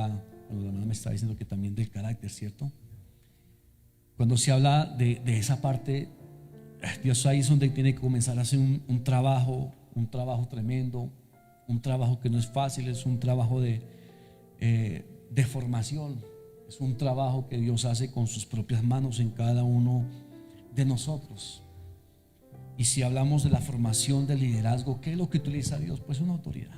acerca, bueno, la hermana me estaba diciendo que también del carácter, ¿cierto? Cuando se habla de esa parte, Dios ahí es donde tiene que comenzar a hacer un trabajo tremendo, un trabajo que no es fácil, es un trabajo de formación, es un trabajo que Dios hace con sus propias manos en cada uno de nosotros. Y si hablamos de la formación del liderazgo, ¿qué es lo que utiliza Dios? Pues una autoridad,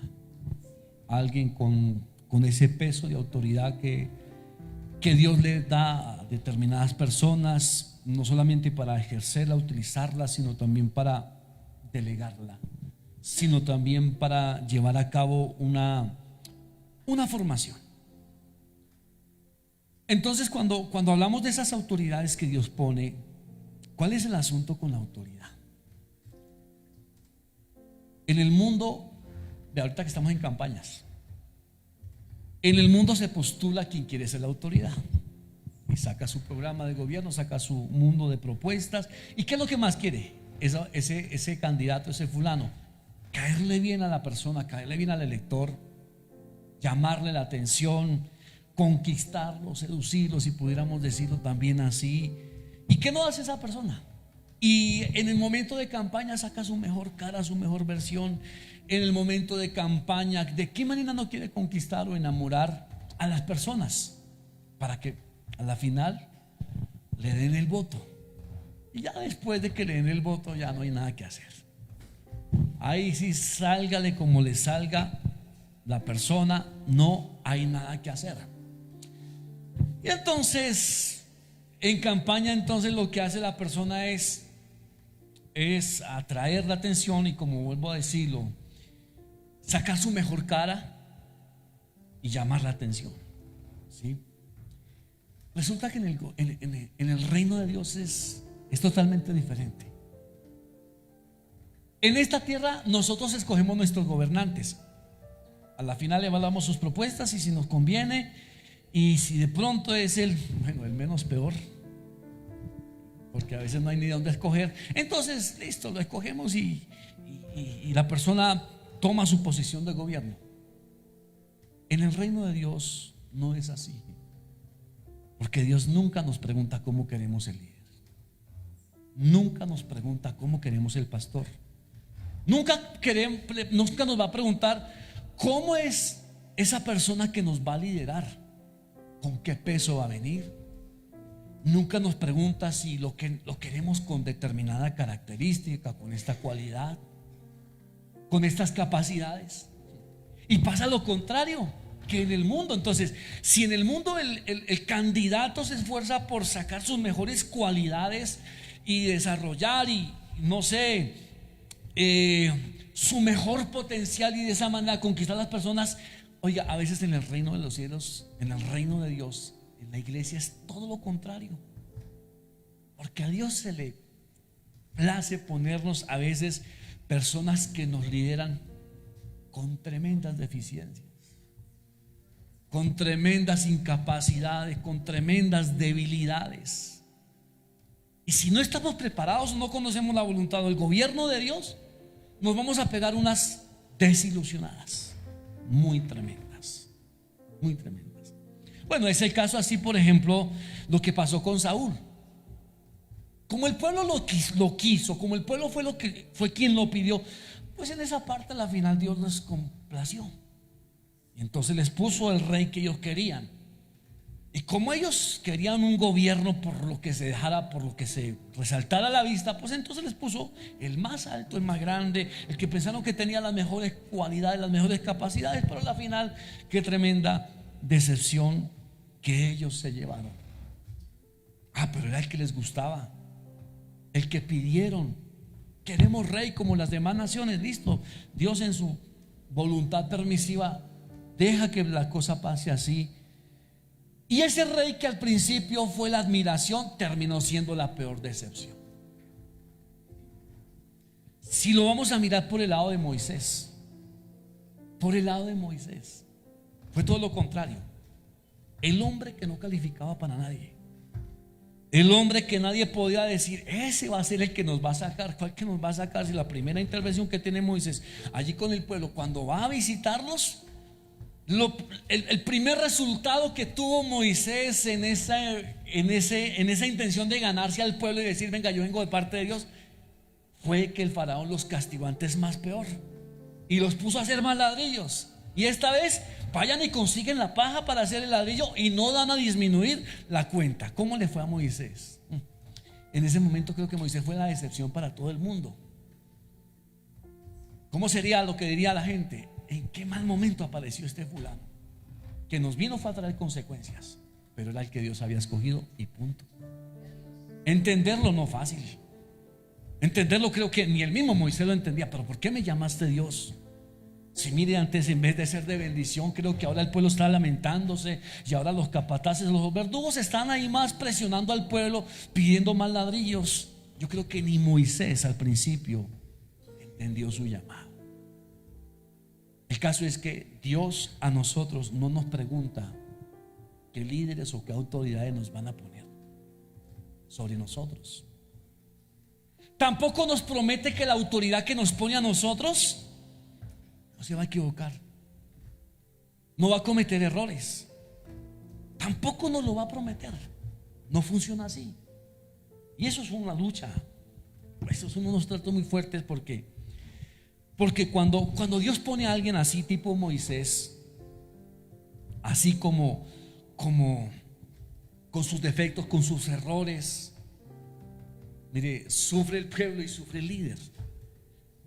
alguien con ese peso de autoridad que Dios le da a determinadas personas, no solamente para ejercerla, utilizarla, sino también para delegarla, sino también para llevar a cabo una formación. Entonces, cuando hablamos de esas autoridades que Dios pone, ¿cuál es el asunto con la autoridad? En el mundo, de ahorita que estamos en campañas, en el mundo se postula quien quiere ser la autoridad y saca su programa de gobierno, saca su mundo de propuestas. ¿Y qué es lo que más quiere? Ese candidato, ese fulano, caerle bien a la persona, caerle bien al elector, llamarle la atención, conquistarlo, seducirlo, si pudiéramos decirlo también así. ¿Y qué no hace esa persona? Y en el momento de campaña saca su mejor cara, su mejor versión. En el momento de campaña, ¿de qué manera no quiere conquistar o enamorar a las personas para que a la final le den el voto? Y ya después de que le den el voto ya no hay nada que hacer. Ahí sí, sálgale como le salga la persona, no hay nada que hacer. Y entonces en campaña, entonces lo que hace la persona es atraer la atención y, como vuelvo a decirlo, sacar su mejor cara y llamar la atención, ¿sí? Resulta que en el reino de Dios es totalmente diferente. En esta tierra nosotros escogemos nuestros gobernantes. A la final evaluamos sus propuestas y si nos conviene, y si de pronto es el menos peor, porque a veces no hay ni de dónde escoger, entonces listo, lo escogemos y la persona toma su posición de gobierno. En el reino de Dios no es así, porque Dios nunca nos pregunta cómo queremos el líder, nunca nos pregunta cómo queremos el pastor, nunca nos va a preguntar cómo es esa persona que nos va a liderar, con qué peso va a venir. Nunca nos pregunta si lo queremos con determinada característica, con esta cualidad, con estas capacidades. Y pasa lo contrario que en el mundo. Entonces, si en el mundo el candidato se esfuerza por sacar sus mejores cualidades y desarrollar y no sé, su mejor potencial, y de esa manera conquistar a las personas, oiga, a veces en el reino de los cielos, en el reino de Dios, en la iglesia es todo lo contrario, porque a Dios se le place ponernos a veces personas que nos lideran con tremendas deficiencias, con tremendas incapacidades, con tremendas debilidades. Y si no estamos preparados, no conocemos la voluntad del gobierno de Dios, nos vamos a pegar unas desilusionadas muy tremendas, muy tremendas. Bueno, es el caso así, por ejemplo, lo que pasó con Saúl. Como el pueblo lo quiso, como el pueblo fue quien lo pidió, pues en esa parte a la final Dios les complació. Y entonces les puso el rey que ellos querían. Y como ellos querían un gobierno por lo que se dejara, por lo que se resaltara a la vista, pues entonces les puso el más alto, el más grande, el que pensaron que tenía las mejores cualidades, las mejores capacidades, pero a la final, qué tremenda decepción que ellos se llevaron. Pero era el que les gustaba, el que pidieron. Queremos rey como las demás naciones. Listo, Dios en su voluntad permisiva deja que la cosa pase así. Y ese rey que al principio fue la admiración, terminó siendo la peor decepción. Si lo vamos a mirar por el lado de Moisés, fue todo lo contrario. El hombre que no calificaba para nadie, el hombre que nadie podía decir, ese va a ser el que nos va a sacar. ¿Cuál que nos va a sacar? Si la primera intervención que tiene Moisés allí con el pueblo, cuando va a visitarlos, el primer resultado que tuvo Moisés en esa intención de ganarse al pueblo y decir: venga, yo vengo de parte de Dios, fue que el faraón los castigó antes más peor y los puso a hacer más ladrillos. Y esta vez vayan y consiguen la paja para hacer el ladrillo y no van a disminuir la cuenta. ¿Cómo le fue a Moisés? En ese momento creo que Moisés fue la decepción para todo el mundo. ¿Cómo sería lo que diría la gente? ¿En qué mal momento apareció este fulano? Que nos vino a traer consecuencias, pero era el que Dios había escogido y punto. Entenderlo no fácil. Entenderlo creo que ni el mismo Moisés lo entendía. Pero ¿por qué me llamaste Dios? Si mire, antes en vez de ser de bendición, creo que ahora el pueblo está lamentándose y ahora los capataces, los verdugos están ahí más presionando al pueblo, pidiendo más ladrillos. Yo creo que ni Moisés al principio entendió su llamado. El caso es que Dios a nosotros no nos pregunta qué líderes o qué autoridades nos van a poner sobre nosotros. Tampoco nos promete que la autoridad que nos pone a nosotros no se va a equivocar, no va a cometer errores. Tampoco nos lo va a prometer. No funciona así. Y eso es una lucha. Eso son unos tratos muy fuertes porque cuando Dios pone a alguien así, tipo Moisés, así como con sus defectos, con sus errores, mire, sufre el pueblo y sufre el líder.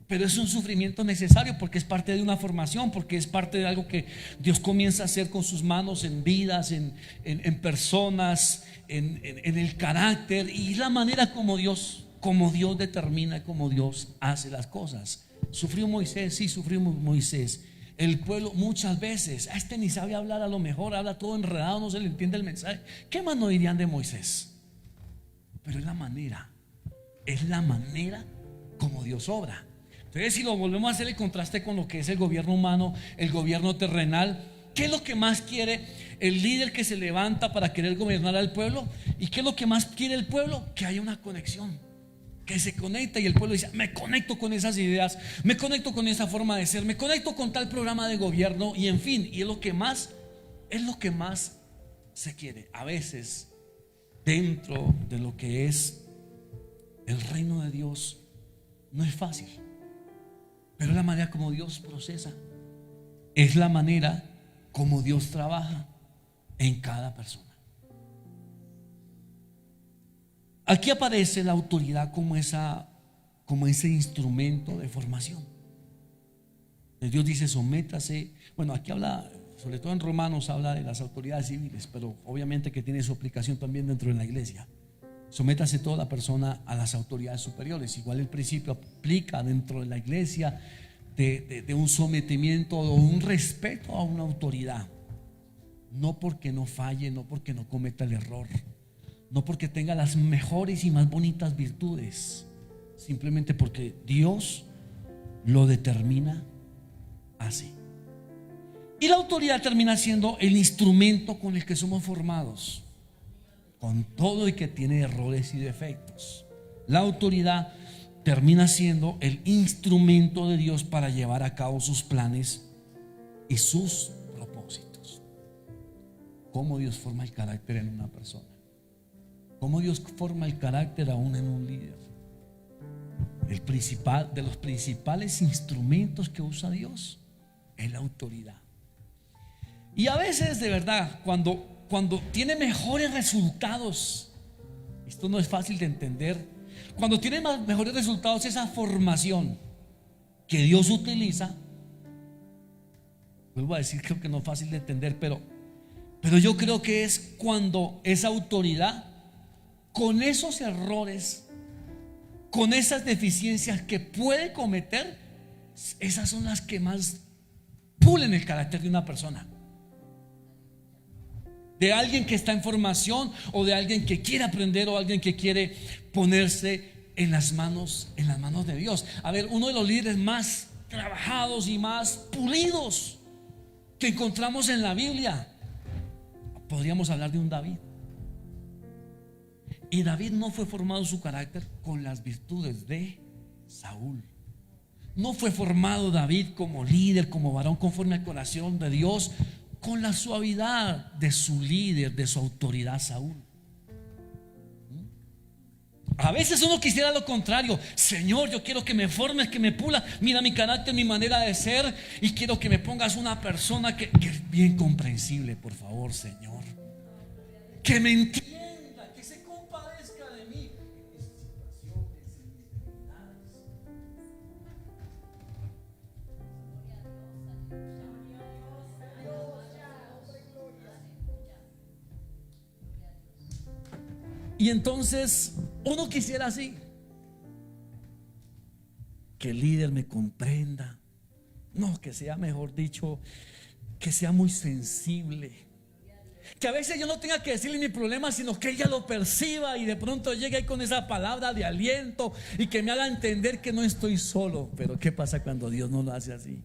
Pero es un sufrimiento necesario porque es parte de una formación, porque es parte de algo que Dios comienza a hacer con sus manos en vidas, en personas, en el carácter y la manera como Dios determina, como Dios hace las cosas. Sufrió Moisés, sí, sufrió Moisés. El pueblo muchas veces, a este ni sabe hablar, a lo mejor habla todo enredado, no se le entiende el mensaje. ¿Qué más no dirían de Moisés? Pero es la manera como Dios obra. Entonces, si lo volvemos a hacer el contraste con lo que es el gobierno humano, el gobierno terrenal, ¿qué es lo que más quiere el líder que se levanta para querer gobernar al pueblo? ¿Y qué es lo que más quiere el pueblo? Que haya una conexión, que se conecta y el pueblo dice: me conecto con esas ideas, me conecto con esa forma de ser, me conecto con tal programa de gobierno, y en fin, y es lo que más se quiere. A veces, dentro de lo que es el reino de Dios, no es fácil. Pero es la manera como Dios procesa, es la manera como Dios trabaja en cada persona. Aquí aparece la autoridad como ese instrumento de formación. Dios dice: sométase. Bueno, aquí habla, sobre todo en Romanos, habla de las autoridades civiles, pero obviamente que tiene su aplicación también dentro de la iglesia. Sométase toda la persona a las autoridades superiores. Igual el principio aplica dentro de la iglesia de un sometimiento o un respeto a una autoridad. No porque no falle, no porque no cometa el error, no porque tenga las mejores y más bonitas virtudes, simplemente porque Dios lo determina así. Y la autoridad termina siendo el instrumento con el que somos formados, con todo y que tiene errores y defectos. La autoridad termina siendo el instrumento de Dios para llevar a cabo sus planes y sus propósitos. Cómo Dios forma el carácter en una persona, cómo Dios forma el carácter aún en un líder. De los principales instrumentos que usa Dios es la autoridad. Y a veces, de verdad, cuando tiene mejores resultados, esto no es fácil de entender, cuando tiene mejores resultados esa formación que Dios utiliza, vuelvo a decir, creo que no es fácil de entender, pero yo creo que es cuando esa autoridad, con esos errores, con esas deficiencias que puede cometer, esas son las que más pulen el carácter de una persona, de alguien que está en formación, o de alguien que quiere aprender, o alguien que quiere ponerse en las manos de Dios. A ver, uno de los líderes más trabajados y más pulidos que encontramos en la Biblia, podríamos hablar de un David. Y David no fue formado su carácter con las virtudes de Saúl. No fue formado David como líder, como varón conforme al corazón de Dios, con la suavidad de su líder, de su autoridad Saúl. A veces uno quisiera lo contrario. Señor, yo quiero que me formes, que me pula. Mira mi carácter, mi manera de ser, y quiero que me pongas una persona que es bien comprensible, por favor, Señor. Que me entienda, que se compadezca de mí en mis situaciones, en mis debilidades. Y entonces uno quisiera así, que el líder me comprenda, no, que sea, mejor dicho, que sea muy sensible, que a veces yo no tenga que decirle mi problema, sino que ella lo perciba y de pronto llegue ahí con esa palabra de aliento y que me haga entender que no estoy solo. Pero ¿qué pasa cuando Dios no lo hace así?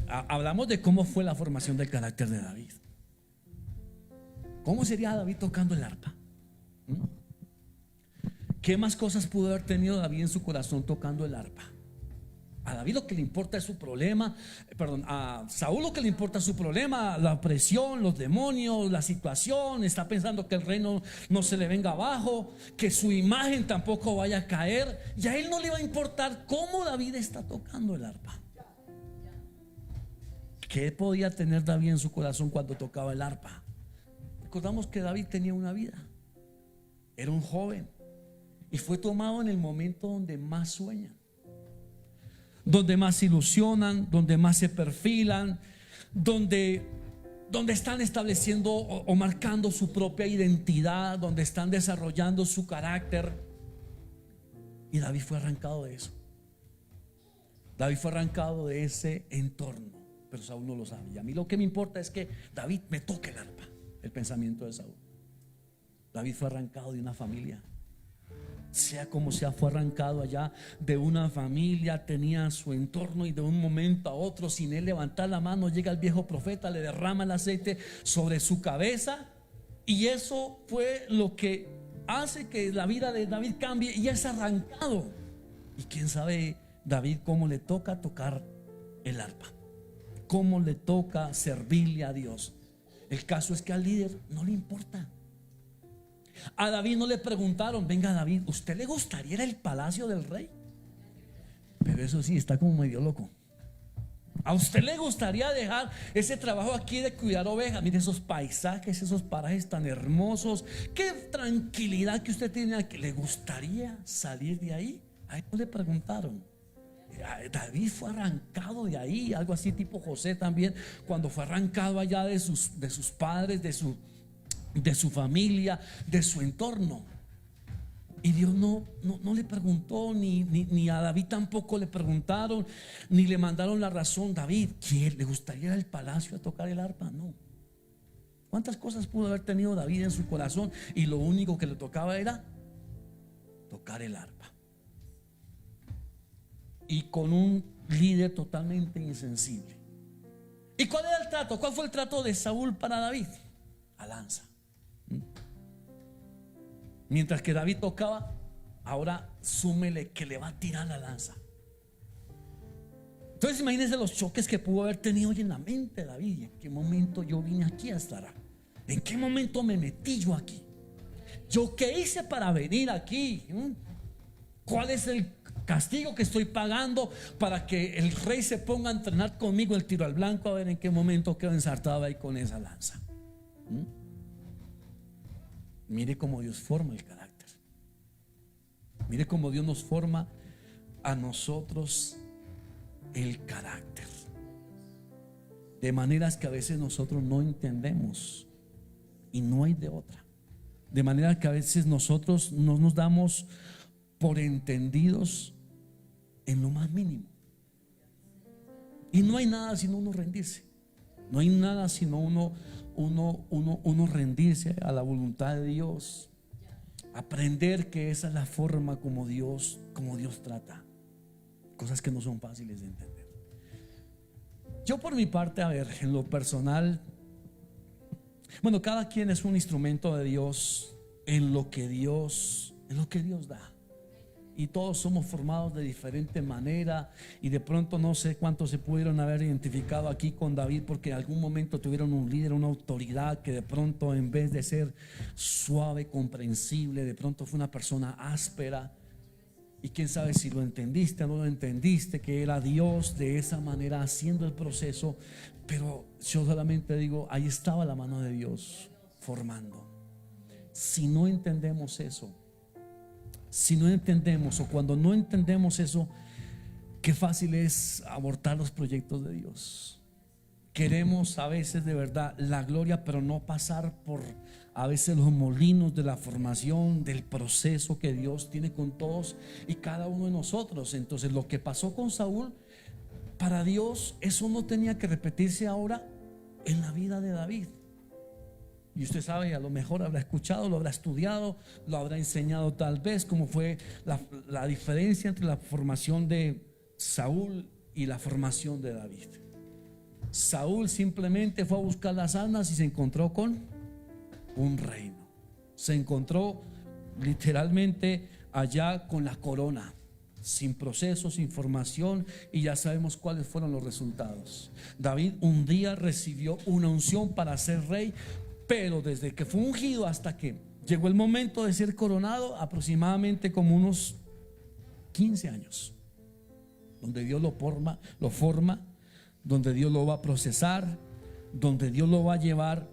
Hablamos de cómo fue la formación del carácter de David. ¿Cómo sería David tocando el arpa? ¿Qué más cosas pudo haber tenido David en su corazón tocando el arpa? A David lo que le importa es su problema, a Saúl lo que le importa es su problema, la opresión, los demonios, la situación. Está pensando que el reino no se le venga abajo, que su imagen tampoco vaya a caer. Y a él no le va a importar cómo David está tocando el arpa. ¿Qué podía tener David en su corazón cuando tocaba el arpa? Recordamos que David tenía una vida, era un joven, y fue tomado en el momento donde más sueñan, donde más se ilusionan, donde más se perfilan, donde están estableciendo o marcando su propia identidad, donde están desarrollando su carácter. Y David fue arrancado de eso. David fue arrancado de ese entorno, pero Saúl no lo sabe. Y a mí lo que me importa es que David me toque el arpa. El pensamiento de Saúl. David fue arrancado de una familia, sea como sea, fue arrancado allá de una familia, tenía su entorno, y de un momento a otro, sin él levantar la mano, llega el viejo profeta, le derrama el aceite sobre su cabeza, y eso fue lo que hace que la vida de David cambie, y es arrancado. Y quién sabe David cómo le toca tocar el arpa, cómo le toca servirle a Dios. El caso es que al líder no le importa. A David no le preguntaron: venga David, ¿usted le gustaría ir al palacio del rey? Pero eso sí, está como medio loco. ¿A usted le gustaría dejar ese trabajo aquí de cuidar ovejas? Mire esos paisajes, esos parajes tan hermosos, qué tranquilidad que usted tiene aquí. ¿Le gustaría salir de ahí? A él no le preguntaron. David fue arrancado de ahí, algo así tipo José también, cuando fue arrancado allá de sus padres, de su familia, de su entorno. Y Dios no le preguntó, ni a David tampoco le preguntaron, ni le mandaron la razón. David, ¿quién le gustaría ir al palacio a tocar el arpa? No. ¿Cuántas cosas pudo haber tenido David en su corazón? Y lo único que le tocaba era tocar el arpa. Y con un líder totalmente insensible. ¿Y cuál era el trato? ¿Cuál fue el trato de Saúl para David? A lanza. Mientras que David tocaba, ahora súmele que le va a tirar la lanza. Entonces imagínense los choques que pudo haber tenido hoy en la mente de David. ¿En qué momento yo vine aquí a estar? ¿En qué momento me metí yo aquí? ¿Yo qué hice para venir aquí? ¿Cuál es el castigo que estoy pagando para que el rey se ponga a entrenar conmigo el tiro al blanco? A ver en qué momento quedo ensartado ahí con esa lanza. Mire cómo Dios forma el carácter. Mire cómo Dios nos forma a nosotros el carácter, de maneras que a veces nosotros no entendemos y no hay de otra. De manera que a veces nosotros no nos damos por entendidos en lo más mínimo. Y no hay nada sino uno rendirse. No hay nada sino uno rendirse a la voluntad de Dios. Aprender que esa es la forma como Dios trata. Cosas que no son fáciles de entender. Yo por mi parte, a ver, en lo personal, bueno, cada quien es un instrumento de Dios en lo que Dios da. y todos somos formados de diferente manera, y de pronto no sé cuántos se pudieron haber identificado aquí con David porque en algún momento tuvieron un líder, una autoridad que de pronto, en vez de ser suave, comprensible, de pronto fue una persona áspera. Y quién sabe si lo entendiste o no lo entendiste, que era Dios de esa manera haciendo el proceso. Pero yo solamente digo, ahí estaba la mano de Dios formando. Si no entendemos eso, si no entendemos, o cuando no entendemos eso, qué fácil es abortar los proyectos de Dios. Queremos a veces de verdad la gloria, pero no pasar por a veces los molinos de la formación, del proceso que Dios tiene con todos y cada uno de nosotros. Entonces, lo que pasó con Saúl, para Dios eso no tenía que repetirse ahora en la vida de David. Y usted sabe, a lo mejor habrá escuchado, lo habrá estudiado, lo habrá enseñado tal vez, cómo fue la diferencia entre la formación de Saúl y la formación de David. Saúl simplemente fue a buscar las armas y se encontró con un reino. Se encontró literalmente allá con la corona, sin proceso, sin formación, y ya sabemos cuáles fueron los resultados. David un día recibió una unción para ser rey, pero desde que fue ungido hasta que llegó el momento de ser coronado, aproximadamente como unos 15 años, donde Dios lo forma, donde Dios lo va a procesar, donde Dios lo va a llevar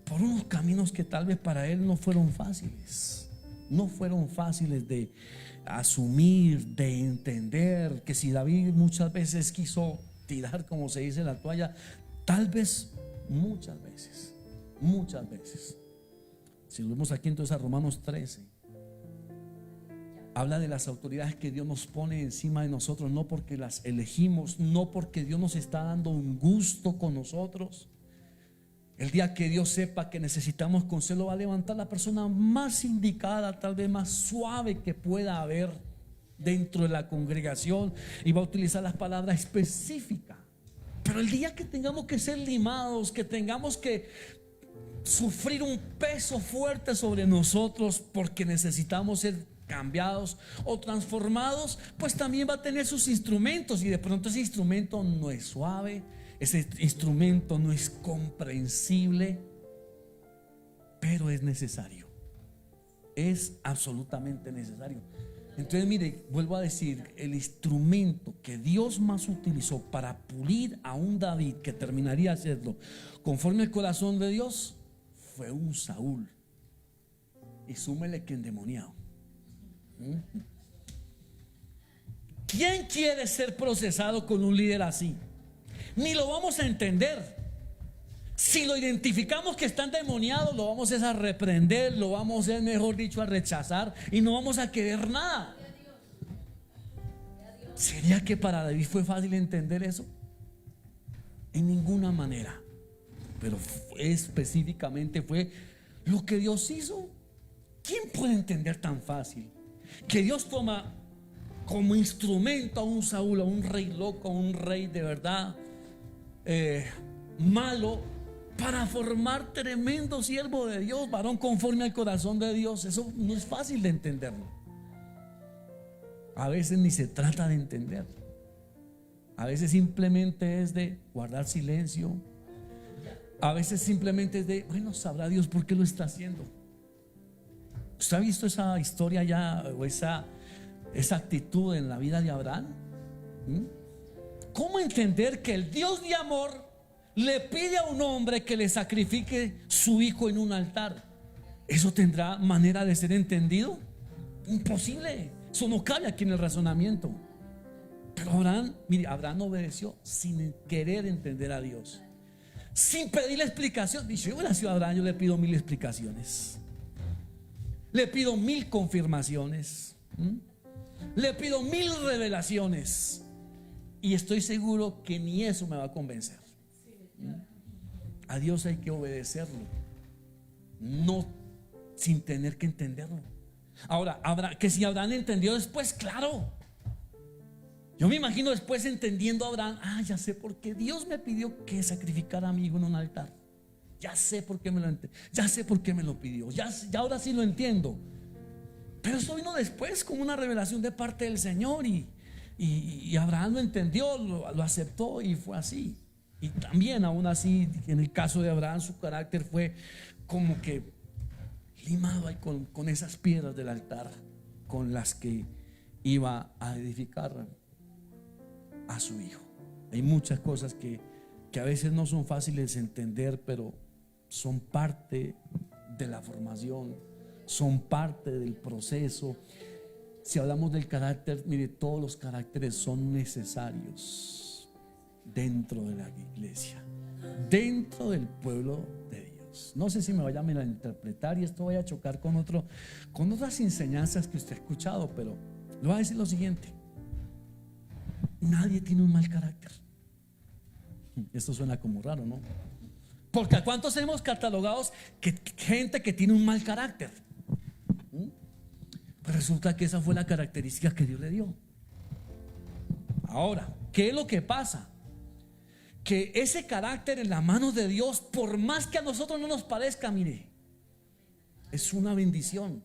por unos caminos que tal vez para él no fueron fáciles. No fueron fáciles de asumir, de entender. Que si David muchas veces quiso tirar, como se dice, la toalla, tal vez muchas veces. Si lo vemos aquí entonces a Romanos 13, habla de las autoridades que Dios nos pone encima de nosotros, no porque las elegimos, no porque Dios nos está dando un gusto con nosotros. El día que Dios sepa que necesitamos consejo, va a levantar la persona más indicada, tal vez más suave que pueda haber dentro de la congregación, y va a utilizar las palabras específicas. Pero el día que tengamos que ser limados, que tengamos que sufrir un peso fuerte sobre nosotros porque necesitamos ser cambiados o transformados, pues también va a tener sus instrumentos, y de pronto ese instrumento no es suave, ese instrumento no es comprensible, pero es necesario, es absolutamente necesario. Entonces mire, vuelvo a decir, el instrumento que Dios más utilizó para pulir a un David que terminaría haciendo conforme al corazón de Dios fue un Saúl, y súmele que endemoniado. ¿Quién quiere ser procesado con un líder así? Ni lo vamos a entender. Si lo identificamos que está endemoniado, lo vamos a reprender, lo vamos a, mejor dicho, a rechazar, y no vamos a querer nada. ¿Sería que para David fue fácil entender eso? En ninguna manera. Pero específicamente fue lo que Dios hizo. ¿Quién puede entender tan fácil que Dios toma como instrumento a un Saúl, a un rey loco, a un rey de verdad malo, para formar tremendo siervo de Dios, varón conforme al corazón de Dios? Eso no es fácil de entenderlo. A veces ni se trata de entender. A veces simplemente es de guardar silencio. A veces simplemente es de, bueno, sabrá Dios por qué lo está haciendo. ¿Usted ha visto esa historia ya, o esa actitud en la vida de Abraham? ¿Cómo entender que el Dios de amor le pide a un hombre que le sacrifique su hijo en un altar? ¿Eso tendrá manera de ser entendido? Imposible. Eso no cabe aquí en el razonamiento. Pero Abraham, mire, Abraham obedeció sin querer entender a Dios, sin pedirle explicación. Dice: yo hubiera sido Abraham, yo le pido 1000 explicaciones, le pido 1000 confirmaciones, le pido 1000 revelaciones, y estoy seguro que ni eso me va a convencer. A Dios hay que obedecerlo, no sin tener que entenderlo. Ahora, que si Abraham entendió después, claro, yo me imagino después entendiendo a Abraham: ya sé por qué Dios me pidió que sacrificara a mi hijo en un altar. Ya sé por qué me lo pidió. Ya ahora sí lo entiendo. Pero eso vino después como una revelación de parte del Señor, y Abraham lo entendió, lo aceptó, y fue así. Y también aún así, en el caso de Abraham, su carácter fue como que limado ahí con esas piedras del altar con las que iba a edificar a su hijo. Hay muchas cosas que a veces no son fáciles de entender, pero son parte de la formación, son parte del proceso. Si hablamos del carácter, mire, todos los caracteres son necesarios dentro de la iglesia, dentro del pueblo de Dios. No sé si me vaya a malinterpretar y esto vaya a chocar con otras enseñanzas que usted ha escuchado, pero le voy a decir lo siguiente: nadie tiene un mal carácter. Esto suena como raro, ¿no? Porque ¿a cuántos hemos catalogados que gente que tiene un mal carácter? Pues resulta que esa fue la característica que Dios le dio. Ahora, ¿qué es lo que pasa? Que ese carácter en las manos de Dios, por más que a nosotros no nos parezca, mire, es una bendición.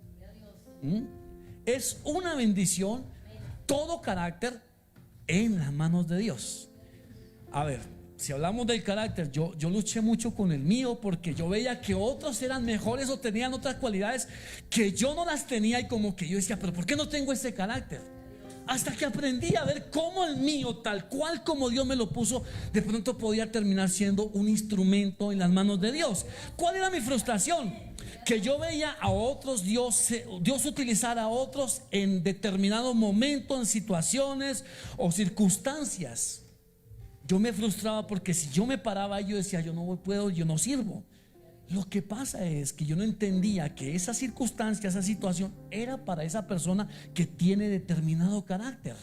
Es una bendición todo carácter en las manos de Dios. A ver, si hablamos del carácter, yo luché mucho con el mío, porque yo veía que otros eran mejores o tenían otras cualidades que yo no las tenía, y como que yo decía, pero ¿por qué no tengo ese carácter? Hasta que aprendí a ver cómo el mío, tal cual como Dios me lo puso, de pronto podía terminar siendo un instrumento en las manos de Dios. ¿Cuál era mi frustración? Que yo veía a otros, Dios utilizar a otros en determinado momento, en situaciones o circunstancias. Yo me frustraba porque si yo me paraba, yo decía, yo no puedo, yo no sirvo. Lo que pasa es que yo no entendía que esa circunstancia, esa situación era para esa persona que tiene determinado carácter.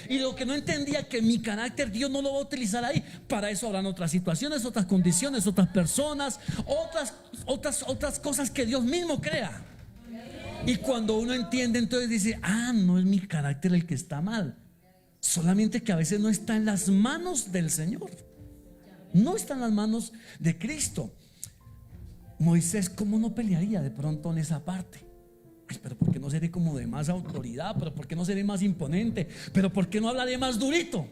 Y lo que no entendía, que mi carácter Dios no lo va a utilizar ahí. Para eso habrán otras situaciones, otras condiciones, otras personas, otras cosas que Dios mismo crea. Y cuando uno entiende, entonces dice, no es mi carácter el que está mal, solamente que a veces no está en las manos del Señor, no está en las manos de Cristo. Moisés, ¿cómo no pelearía de pronto en esa parte? Pero ¿por qué no seré como de más autoridad? ¿Pero por qué no seré más imponente? ¿Pero por qué no hablaré más durito?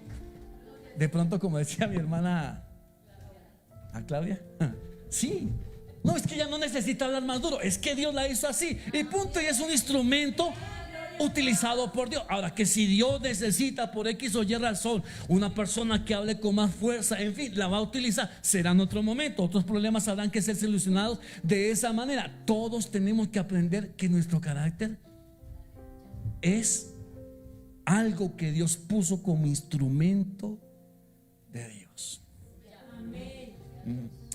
De pronto, como decía mi hermana, ¿a Claudia? Sí. No, es que ella no necesita hablar más duro, es que Dios la hizo así y punto, y es un instrumento utilizado por Dios. Ahora, que si Dios necesita por X o Y razón una persona que hable con más fuerza, en fin, la va a utilizar, será en otro momento. Otros problemas habrán que ser solucionados de esa manera. Todos tenemos que aprender que nuestro carácter es algo que Dios puso como instrumento de Dios.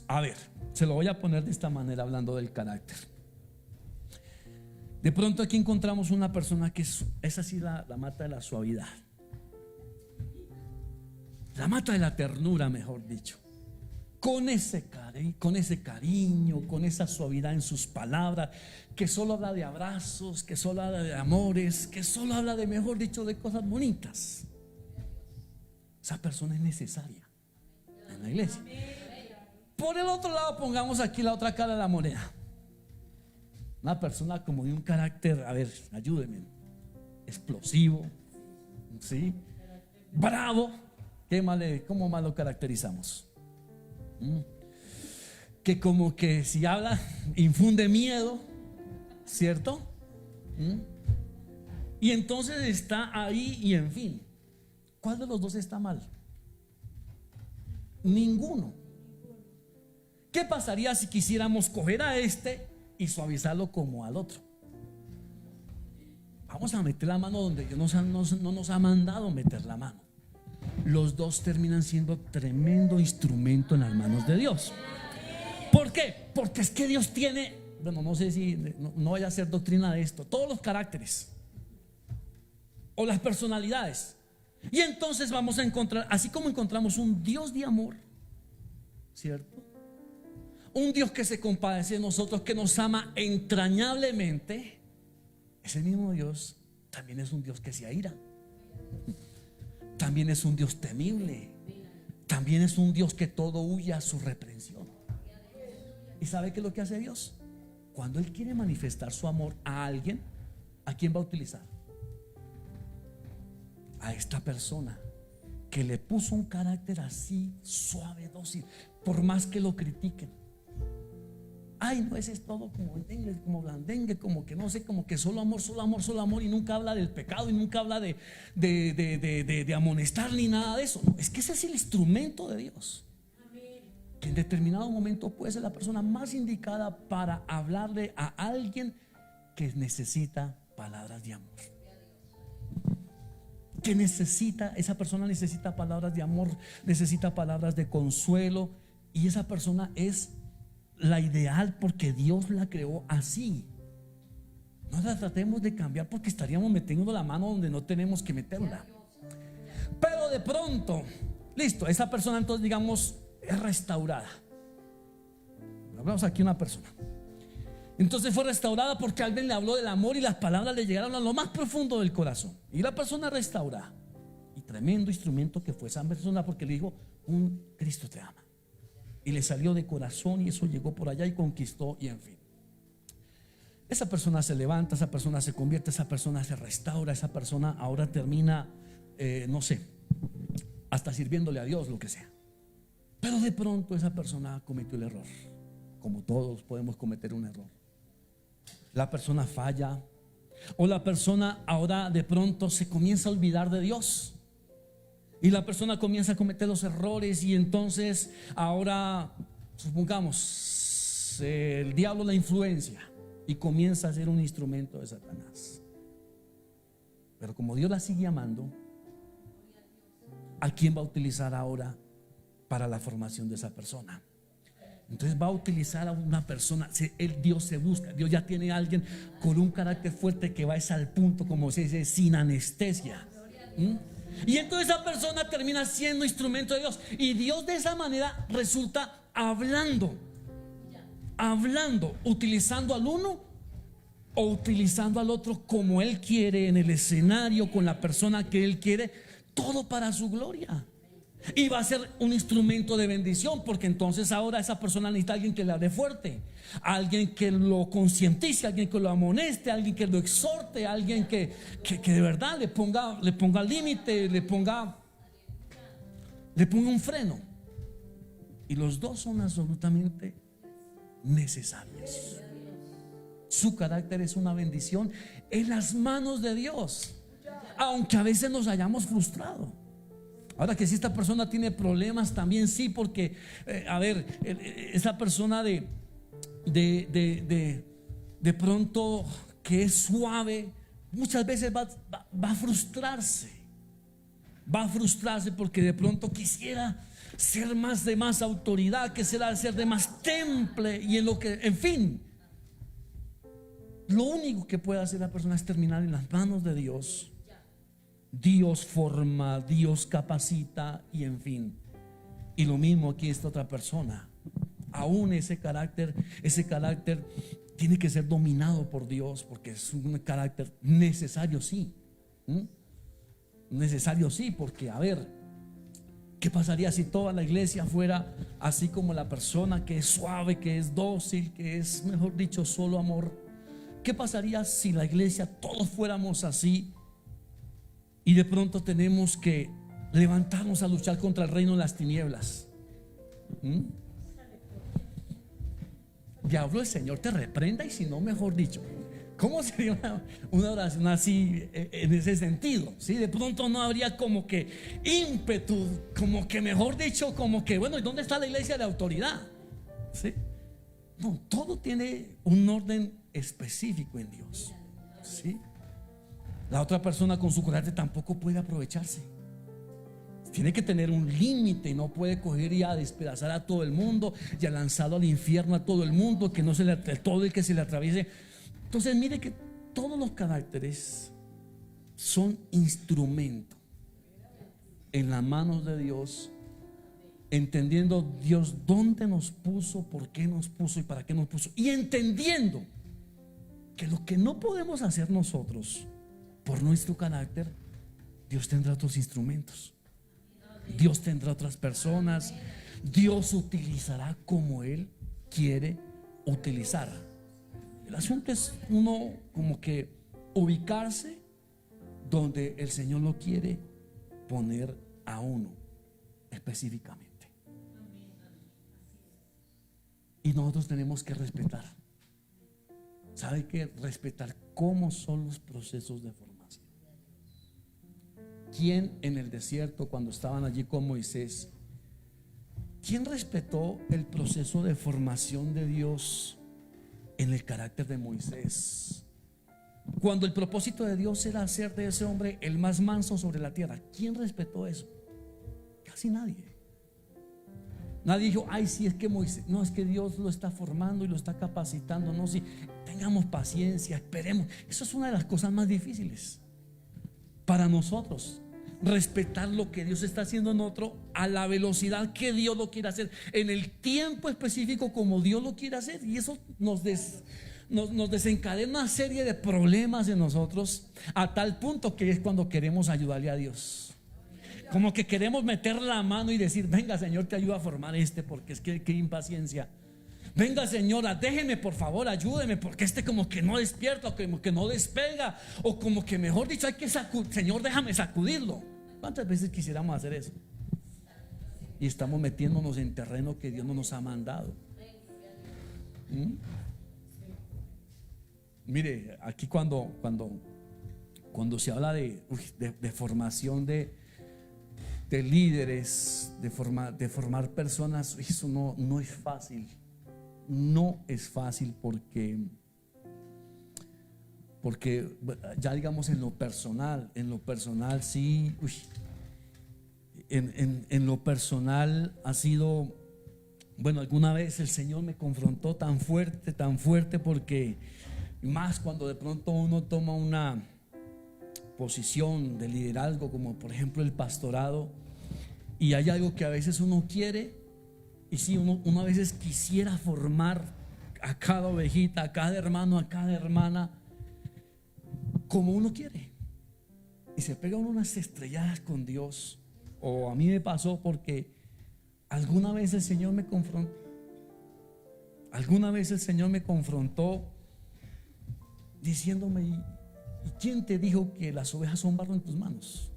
A ver, se lo voy a poner de esta manera, hablando del carácter. De pronto aquí encontramos una persona que es así, la mata de la suavidad, la mata de la ternura, mejor dicho, con ese cariño, con esa suavidad en sus palabras, que solo habla de abrazos, que solo habla de amores, que solo habla de, mejor dicho, de cosas bonitas. Esa persona es necesaria en la iglesia. Por el otro lado, pongamos aquí la otra cara de la moneda. Una persona como de un carácter, a ver, ayúdenme, explosivo, ¿sí? Bravo. ¿Cómo más lo caracterizamos? Que como que si habla, infunde miedo, ¿cierto? Y entonces está ahí, y en fin, ¿cuál de los dos está mal? Ninguno. ¿Qué pasaría si quisiéramos coger a este y suavizarlo como al otro? Vamos a meter la mano donde Dios no nos ha mandado meter la mano. Los dos terminan siendo tremendo instrumento en las manos de Dios. ¿Por qué? Porque es que Dios tiene, bueno, no sé si no vaya a ser doctrina de esto, todos los caracteres o las personalidades. Y entonces vamos a encontrar, así como encontramos un Dios de amor, ¿cierto? Un Dios que se compadece de nosotros, que nos ama entrañablemente. Ese mismo Dios también es un Dios que se aira. También es un Dios temible. También es un Dios que todo huye a su reprensión. ¿Y sabe qué es lo que hace Dios? Cuando Él quiere manifestar su amor a alguien, ¿A quién va a utilizar? A esta persona que le puso un carácter así suave, dócil, por más que lo critiquen. Ay, no, ese es todo como blandengue, como que no sé, como que solo amor, solo amor, solo amor, y nunca habla del pecado y nunca habla de amonestar ni nada de eso. No, es que ese es el instrumento de Dios, que en determinado momento puede ser la persona más indicada para hablarle a alguien que necesita palabras de amor. Que esa persona necesita palabras de amor, necesita palabras de consuelo, y esa persona es la ideal porque Dios la creó así. No la tratemos de cambiar porque estaríamos metiendo la mano donde no tenemos que meterla. Pero de pronto, listo, esa persona entonces, digamos, es restaurada. Hablamos aquí de una persona. Entonces fue restaurada porque alguien le habló del amor y las palabras le llegaron a lo más profundo del corazón. Y la persona restaurada, y tremendo instrumento que fue esa persona, porque le dijo: un Cristo te ama. Y le salió de corazón, y eso llegó por allá y conquistó, y en fin. Esa persona se levanta, esa persona se convierte, esa persona se restaura, esa persona ahora termina, no sé, hasta sirviéndole a Dios, lo que sea. Pero de pronto esa persona cometió el error, como todos podemos cometer un error. La persona falla, o la persona ahora de pronto se comienza a olvidar de Dios, y la persona comienza a cometer los errores, y entonces ahora, supongamos, el diablo la influencia y comienza a ser un instrumento de Satanás. Pero como Dios la sigue amando, ¿a quién va a utilizar ahora para la formación de esa persona? Entonces va a utilizar a una persona. Dios se busca, Dios ya tiene a alguien con un carácter fuerte que va al punto, como se dice, sin anestesia. Y entonces esa persona termina siendo instrumento de Dios, y Dios de esa manera resulta hablando, utilizando al uno o utilizando al otro como Él quiere, en el escenario, con la persona que Él quiere, todo para su gloria. Y va a ser un instrumento de bendición, porque entonces ahora esa persona necesita a alguien que le hable fuerte, alguien que lo concientice, alguien que lo amoneste, alguien que lo exhorte, alguien que de verdad le ponga límite, le ponga un freno. Y los dos son absolutamente necesarios. Su carácter es una bendición en las manos de Dios, aunque a veces nos hayamos frustrado. Ahora, que si esta persona tiene problemas también, sí, porque esa persona de pronto que es suave, muchas veces va a frustrarse. Va a frustrarse porque de pronto quisiera ser de más autoridad, quisiera ser de más temple, y en fin, lo único que puede hacer la persona es terminar en las manos de Dios. Dios forma, Dios capacita, y en fin. Y lo mismo aquí, esta otra persona, aún ese carácter tiene que ser dominado por Dios, porque es un carácter necesario, sí. Necesario, sí, porque ¿qué pasaría si toda la iglesia fuera así como la persona que es suave, que es dócil, que es, mejor dicho, solo amor? ¿Qué pasaría si la iglesia todos fuéramos así? Y de pronto tenemos que levantarnos a luchar contra el reino de las tinieblas. Diablo, el Señor te reprenda, y si no, mejor dicho, ¿cómo sería una oración así en ese sentido? ¿Sí? De pronto no habría como que ímpetu, como que mejor dicho, como que bueno, ¿y dónde está la iglesia de autoridad? ¿Sí? No, todo tiene un orden específico en Dios. ¿Sí? La otra persona con su carácter tampoco puede aprovecharse. Tiene que tener un límite, no puede coger y a despedazar a todo el mundo y a lanzarlo al infierno a todo el mundo, que no todo el que se le atraviese. Entonces mire que todos los caracteres son instrumento en las manos de Dios, entendiendo Dios dónde nos puso, por qué nos puso y para qué nos puso, y entendiendo que lo que no podemos hacer nosotros por nuestro carácter, Dios tendrá otros instrumentos, Dios tendrá otras personas, Dios utilizará como Él quiere utilizar. El asunto es uno como que ubicarse donde el Señor lo quiere poner a uno específicamente. Y nosotros tenemos que respetar. ¿Sabe qué? Respetar cómo son los procesos de formación. ¿Quién en el desierto, cuando estaban allí con Moisés, quién respetó el proceso de formación de Dios en el carácter de Moisés? Cuando el propósito de Dios era hacer de ese hombre el más manso sobre la tierra, ¿quién respetó eso? Casi nadie. Nadie dijo, ay, sí, es que Moisés, no, es que Dios lo está formando y lo está capacitando. No, sí, tengamos paciencia, esperemos. Eso es una de las cosas más difíciles para nosotros, respetar lo que Dios está haciendo en otro a la velocidad que Dios lo quiere hacer, en el tiempo específico como Dios lo quiere hacer. Y eso nos desencadena una serie de problemas en nosotros, a tal punto que es cuando queremos ayudarle a Dios. Como que queremos meter la mano y decir, venga Señor, te ayudo a formar porque es que qué impaciencia. Venga señora, déjeme por favor, ayúdeme, porque como que no despierta, o como que no despega, o como que mejor dicho hay que Señor, déjame sacudirlo. ¿Cuántas veces quisiéramos hacer eso? Y estamos metiéndonos en terreno que Dios no nos ha mandado. Mire, aquí cuando se habla de formación de líderes, de formar personas, eso no es fácil. No es fácil porque ya digamos en lo personal sí, en lo personal ha sido, bueno, alguna vez el Señor me confrontó tan fuerte, porque más cuando de pronto uno toma una posición de liderazgo, como por ejemplo el pastorado, y hay algo que a veces uno quiere, y sí, uno a veces quisiera formar a cada ovejita, a cada hermano, a cada hermana, como uno quiere, y se pega uno unas estrelladas con Dios. O a mí me pasó porque alguna vez el Señor me confrontó diciéndome, ¿y quién te dijo que las ovejas son barro en tus manos?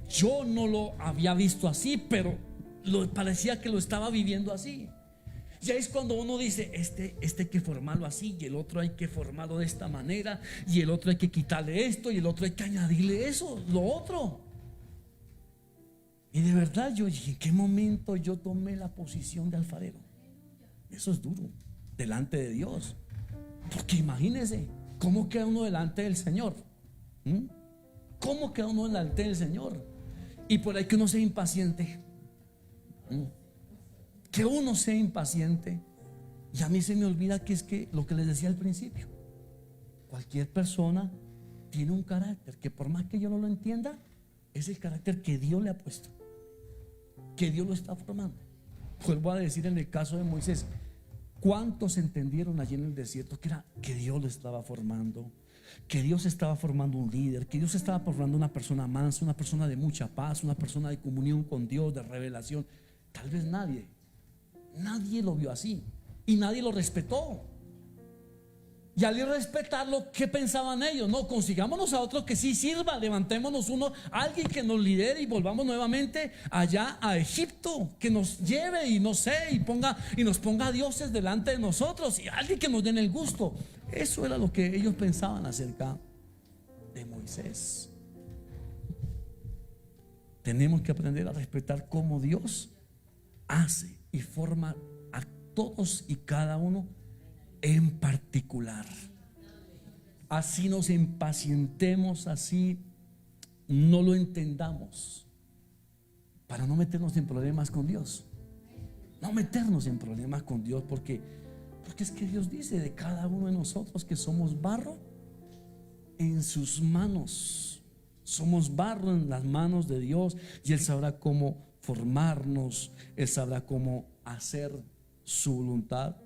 Yo no lo había visto así, pero parecía que lo estaba viviendo así. Ya es cuando uno dice, este hay que formarlo así, y el otro hay que formarlo de esta manera, y el otro hay que quitarle esto, y el otro hay que añadirle eso, lo otro. Y de verdad yo dije, ¿en qué momento yo tomé la posición de alfarero? Eso es duro delante de Dios, porque imagínese cómo queda uno delante del Señor. ¿Cómo queda uno delante del Señor? Y por ahí que uno sea impaciente, que uno sea impaciente. Y a mí se me olvida que es que lo que les decía al principio, cualquier persona tiene un carácter que por más que yo no lo entienda, es el carácter que Dios le ha puesto, que Dios lo está formando. Vuelvo a decir, en el caso de Moisés, ¿cuántos entendieron allí en el desierto que Dios lo estaba formando? Que Dios estaba formando un líder, que Dios estaba formando una persona mansa, una persona de mucha paz, una persona de comunión con Dios, de revelación. Tal vez nadie lo vio así, y nadie lo respetó. Y al irrespetarlo, ¿qué pensaban ellos? No, consigámonos a otro que sí sirva, levantémonos alguien que nos lidere y volvamos nuevamente allá a Egipto, que nos lleve y no sé, y nos ponga dioses delante de nosotros, y alguien que nos den el gusto. Eso era lo que ellos pensaban acerca de Moisés. Tenemos que aprender a respetar cómo Dios hace y forma a todos y cada uno en particular. Así nos impacientemos, así no lo entendamos, para no meternos en problemas con Dios. No meternos en problemas con Dios, porque es que Dios dice de cada uno de nosotros que somos barro en sus manos. Somos barro en las manos de Dios, y Él sabrá cómo formarnos, Él sabrá cómo hacer su voluntad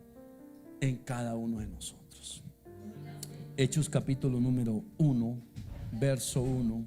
en cada uno de nosotros. Hechos capítulo número 1, verso 1.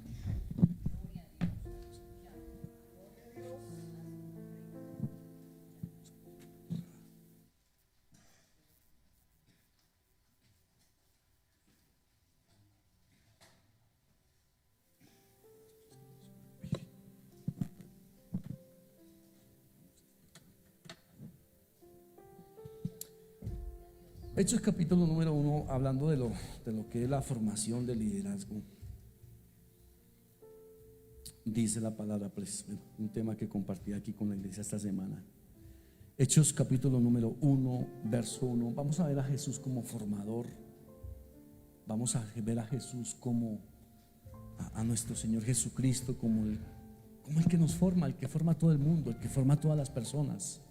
Hechos capítulo número 1, hablando de lo que es la formación del liderazgo. Dice la palabra, pues, un tema que compartí aquí con la iglesia esta semana. Hechos capítulo número 1, verso 1. Vamos a ver a Jesús como formador. Vamos a ver a Jesús como a nuestro Señor Jesucristo como el que nos forma, el que forma a todo el mundo, el que forma a todas las personas.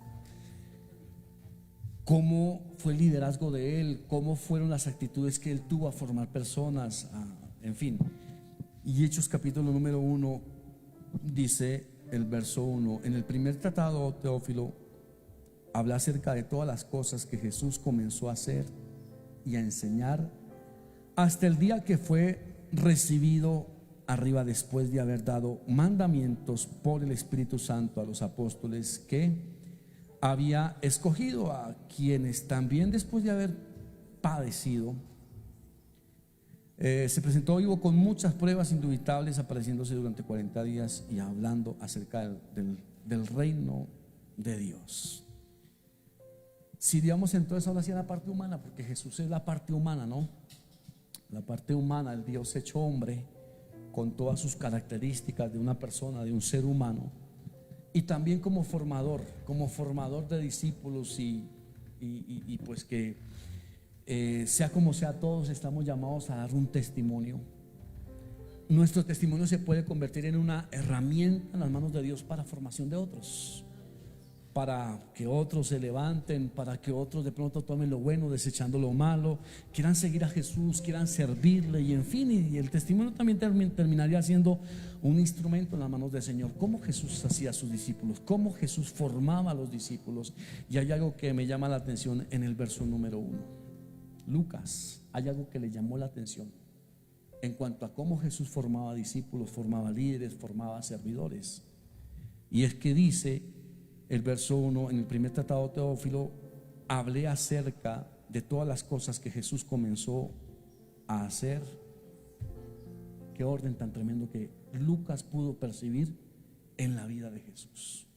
Cómo fue el liderazgo de Él, cómo fueron las actitudes que Él tuvo a formar personas, en fin. Y Hechos capítulo número 1 dice el verso 1: en el primer tratado, Teófilo, habla acerca de todas las cosas que Jesús comenzó a hacer y a enseñar hasta el día que fue recibido arriba, después de haber dado mandamientos por el Espíritu Santo a los apóstoles que había escogido, a quienes también, después de haber padecido, se presentó vivo con muchas pruebas indubitables, apareciéndose durante 40 días y hablando acerca del reino de Dios. Si digamos, entonces ahora sí la parte humana, porque Jesús es la parte humana, ¿no? La parte humana, el Dios hecho hombre, con todas sus características de una persona, de un ser humano, y también como formador de discípulos, y pues que sea como sea, todos estamos llamados a dar un testimonio. Nuestro testimonio se puede convertir en una herramienta en las manos de Dios para formación de otros, para que otros se levanten, para que otros de pronto tomen lo bueno desechando lo malo, quieran seguir a Jesús, quieran servirle, y en fin, y el testimonio también terminaría siendo un instrumento en las manos del Señor. Cómo Jesús hacía a sus discípulos, cómo Jesús formaba a los discípulos. Y hay algo que me llama la atención en el verso número 1. Lucas, hay algo que le llamó la atención en cuanto a cómo Jesús formaba discípulos, formaba líderes, formaba servidores. Y es que dice el verso 1: en el primer tratado, Teófilo, hablé acerca de todas las cosas que Jesús comenzó a hacer. Qué orden tan tremendo que Lucas pudo percibir en la vida de Jesús.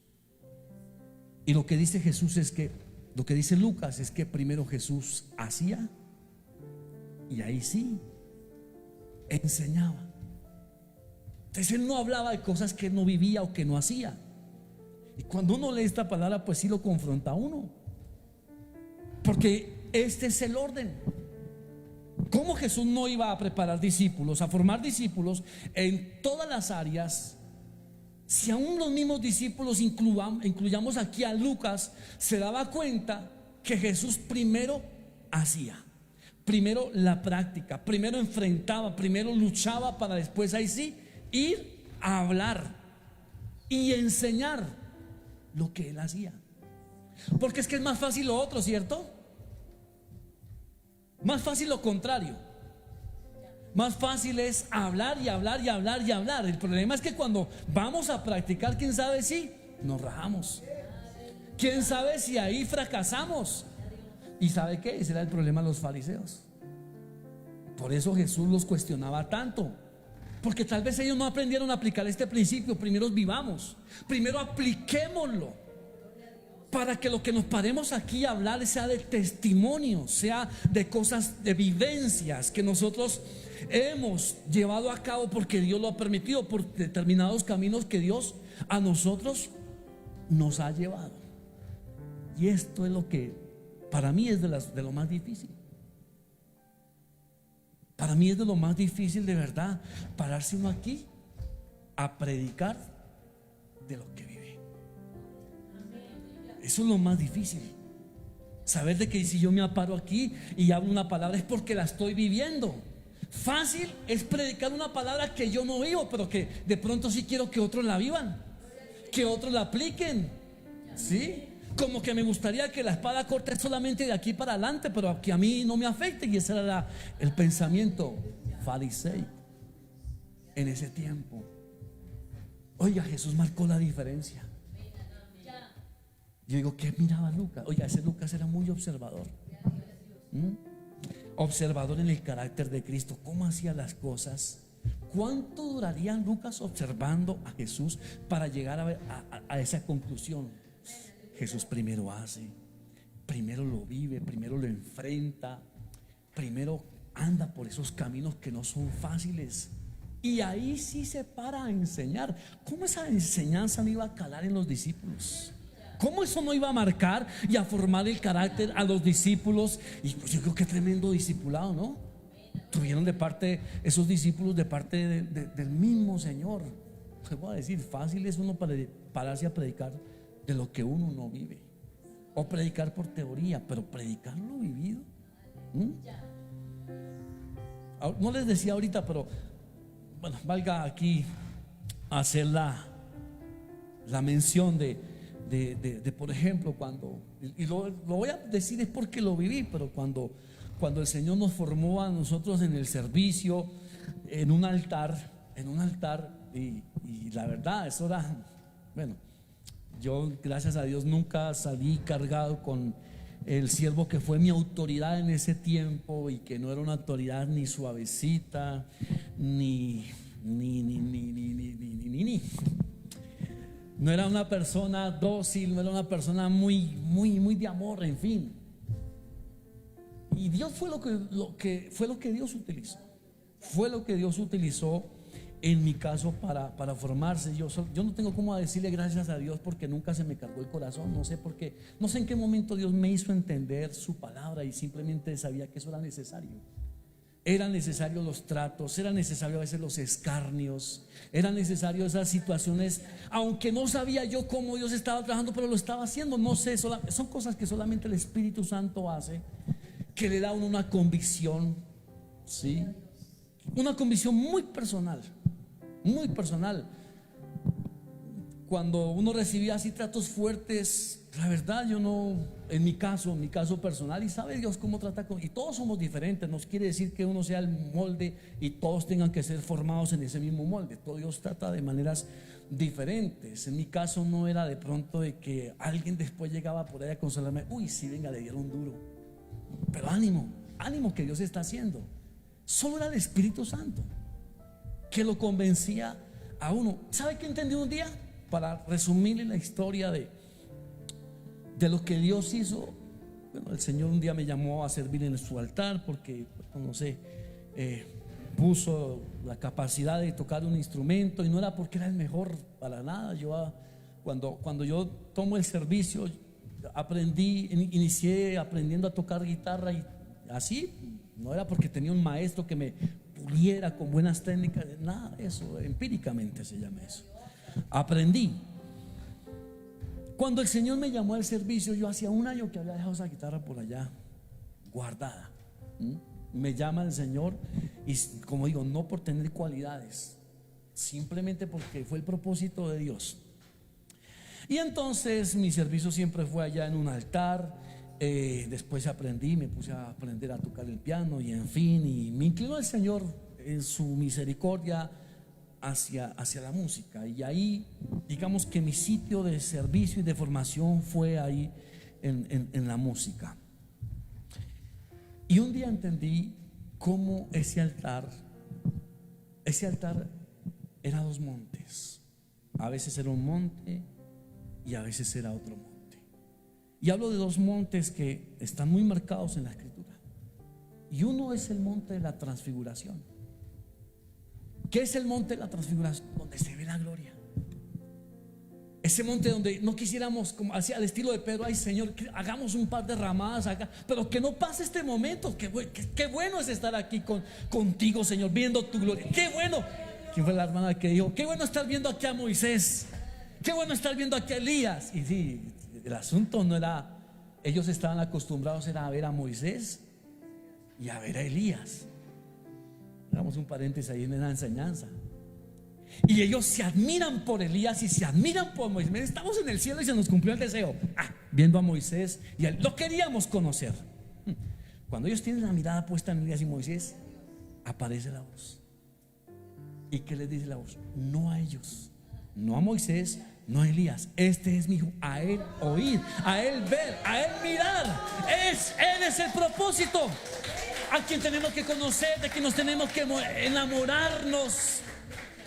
Y lo que dice Jesús es que, lo que dice Lucas es que primero Jesús hacía, y ahí sí enseñaba. Entonces Él no hablaba de cosas que Él no vivía o que no hacía. Y cuando uno lee esta palabra, pues sí lo confronta a uno, porque este es el orden. ¿Cómo Jesús no iba a preparar discípulos, a formar discípulos en todas las áreas? Si aún los mismos discípulos, incluyamos aquí a Lucas, se daba cuenta que Jesús primero hacía, primero la práctica, primero enfrentaba, primero luchaba, para después ahí sí ir a hablar y enseñar lo que Él hacía. Porque es que es más fácil lo otro, ¿cierto? Más fácil lo contrario. Más fácil es hablar y hablar y hablar y hablar. El problema es que cuando vamos a practicar, quién sabe si nos rajamos, quién sabe si ahí fracasamos. ¿Y sabe qué? Ese era el problema de los fariseos. Por eso Jesús los cuestionaba tanto, porque tal vez ellos no aprendieron a aplicar este principio. Primero vivamos, primero apliquémoslo, para que lo que nos paremos aquí a hablar sea de testimonio, sea de cosas, de vivencias que nosotros hemos llevado a cabo porque Dios lo ha permitido, por determinados caminos que Dios a nosotros nos ha llevado. Y esto es lo que para mí es de lo más difícil. Para mí es de lo más difícil, de verdad, pararse uno aquí a predicar de lo que vive. Eso es lo más difícil. Saber de que si yo me aparo aquí y hablo una palabra es porque la estoy viviendo. Fácil es predicar una palabra que yo no vivo, pero que de pronto sí quiero que otros la vivan, que otros la apliquen. ¿Sí? Como que me gustaría que la espada corte solamente de aquí para adelante, pero que a mí no me afecte. Y ese era el pensamiento fariseo en ese tiempo. Oiga, Jesús marcó la diferencia. Yo digo, ¿qué miraba Lucas? Oiga, ese Lucas era muy observador. Observador en el carácter de Cristo, cómo hacía las cosas. ¿Cuánto duraría Lucas observando a Jesús para llegar a esa conclusión? Jesús primero hace, primero lo vive, primero lo enfrenta, primero anda por esos caminos que no son fáciles. Y ahí sí se para a enseñar. ¿Cómo esa enseñanza no iba a calar en los discípulos? ¿Cómo eso no iba a marcar y a formar el carácter a los discípulos? Y pues yo creo que tremendo discipulado, ¿no? Tuvieron de parte esos discípulos, de parte del mismo Señor. Te voy a decir, fácil es uno pararse a predicar de lo que uno no vive, o predicar por teoría, pero predicar lo vivido. No les decía ahorita, pero bueno, valga aquí hacer la mención de por ejemplo, cuando, y lo voy a decir es porque lo viví, pero cuando el Señor nos formó a nosotros en el servicio, en un altar, y la verdad, eso era, bueno, yo gracias a Dios nunca salí cargado con el siervo que fue mi autoridad en ese tiempo, y que no era una autoridad ni suavecita, ni no era una persona dócil, no era una persona muy de amor, en fin. Y Dios fue lo que Dios utilizó. Fue lo que Dios utilizó en mi caso para formarse. Yo no tengo cómo decirle gracias a Dios, porque nunca se me cargó el corazón. No sé por qué, no sé en qué momento Dios me hizo entender su palabra, y simplemente sabía que eso era necesario. Eran necesarios los tratos, era necesario a veces los escarnios, eran necesarios esas situaciones, aunque no sabía yo cómo Dios estaba trabajando, pero lo estaba haciendo. No sé, son cosas que solamente el Espíritu Santo hace, que le da a uno una convicción, ¿sí? Una convicción muy personal, muy personal. Cuando uno recibía así tratos fuertes, la verdad yo no, en mi caso personal, y sabe Dios cómo trata y todos somos diferentes. No quiere decir que uno sea el molde y todos tengan que ser formados en ese mismo molde. Todo Dios trata de maneras diferentes. En mi caso no era de pronto de que alguien después llegaba por ahí a consolarme: uy, sí, venga, le dieron duro. Pero ánimo que Dios está haciendo. Solo era el Espíritu Santo que lo convencía a uno. ¿Sabe qué entendí un día? Para resumirle la historia de lo que Dios hizo. Bueno, el Señor un día me llamó a servir en su altar, porque no sé, puso la capacidad de tocar un instrumento, y no era porque era el mejor, para nada. Cuando yo tomo el servicio, inicié aprendiendo a tocar guitarra, y así, no era porque tenía un maestro que me puliera con buenas técnicas, nada de eso, empíricamente se llama eso. Aprendí. Cuando el Señor me llamó al servicio, yo hacía un año que había dejado esa guitarra por allá guardada. Me llama el Señor, y como digo, no por tener cualidades, simplemente porque fue el propósito de Dios. Y entonces mi servicio siempre fue allá en un altar. Después me puse a aprender a tocar el piano, y en fin, y me inclinó el Señor en su misericordia hacia la música. Y ahí, digamos que mi sitio de servicio y de formación fue ahí en la música. Y un día entendí cómo ese altar era dos montes. A veces era un monte y a veces era otro monte. Y hablo de dos montes que están muy marcados en la Escritura. Y uno es el monte de la transfiguración. ¿Qué es el monte de la transfiguración? Donde se ve la gloria. Ese monte donde no quisiéramos, como hacia al estilo de Pedro: ay Señor, hagamos un par de ramadas acá, pero que no pase este momento. Qué bueno es estar aquí contigo, Señor, viendo tu gloria. Qué bueno. ¿Quién fue la hermana que dijo: qué bueno estar viendo aquí a Moisés? Qué bueno estar viendo aquí a Elías. Y sí, el asunto no era, ellos estaban acostumbrados era a ver a Moisés y a ver a Elías. Hagamos un paréntesis ahí en la enseñanza. Y ellos se admiran por Elías y se admiran por Moisés. Estamos en el cielo y se nos cumplió el deseo. Viendo a Moisés, y lo queríamos conocer. Cuando ellos tienen la mirada puesta en Elías y Moisés, aparece la voz. ¿Y qué les dice la voz? No a ellos, no a Moisés, no a Elías. Este es mi hijo, a él oír, a él ver, a él mirar. Él es el propósito, a quien tenemos que conocer, de quien nos tenemos que enamorarnos,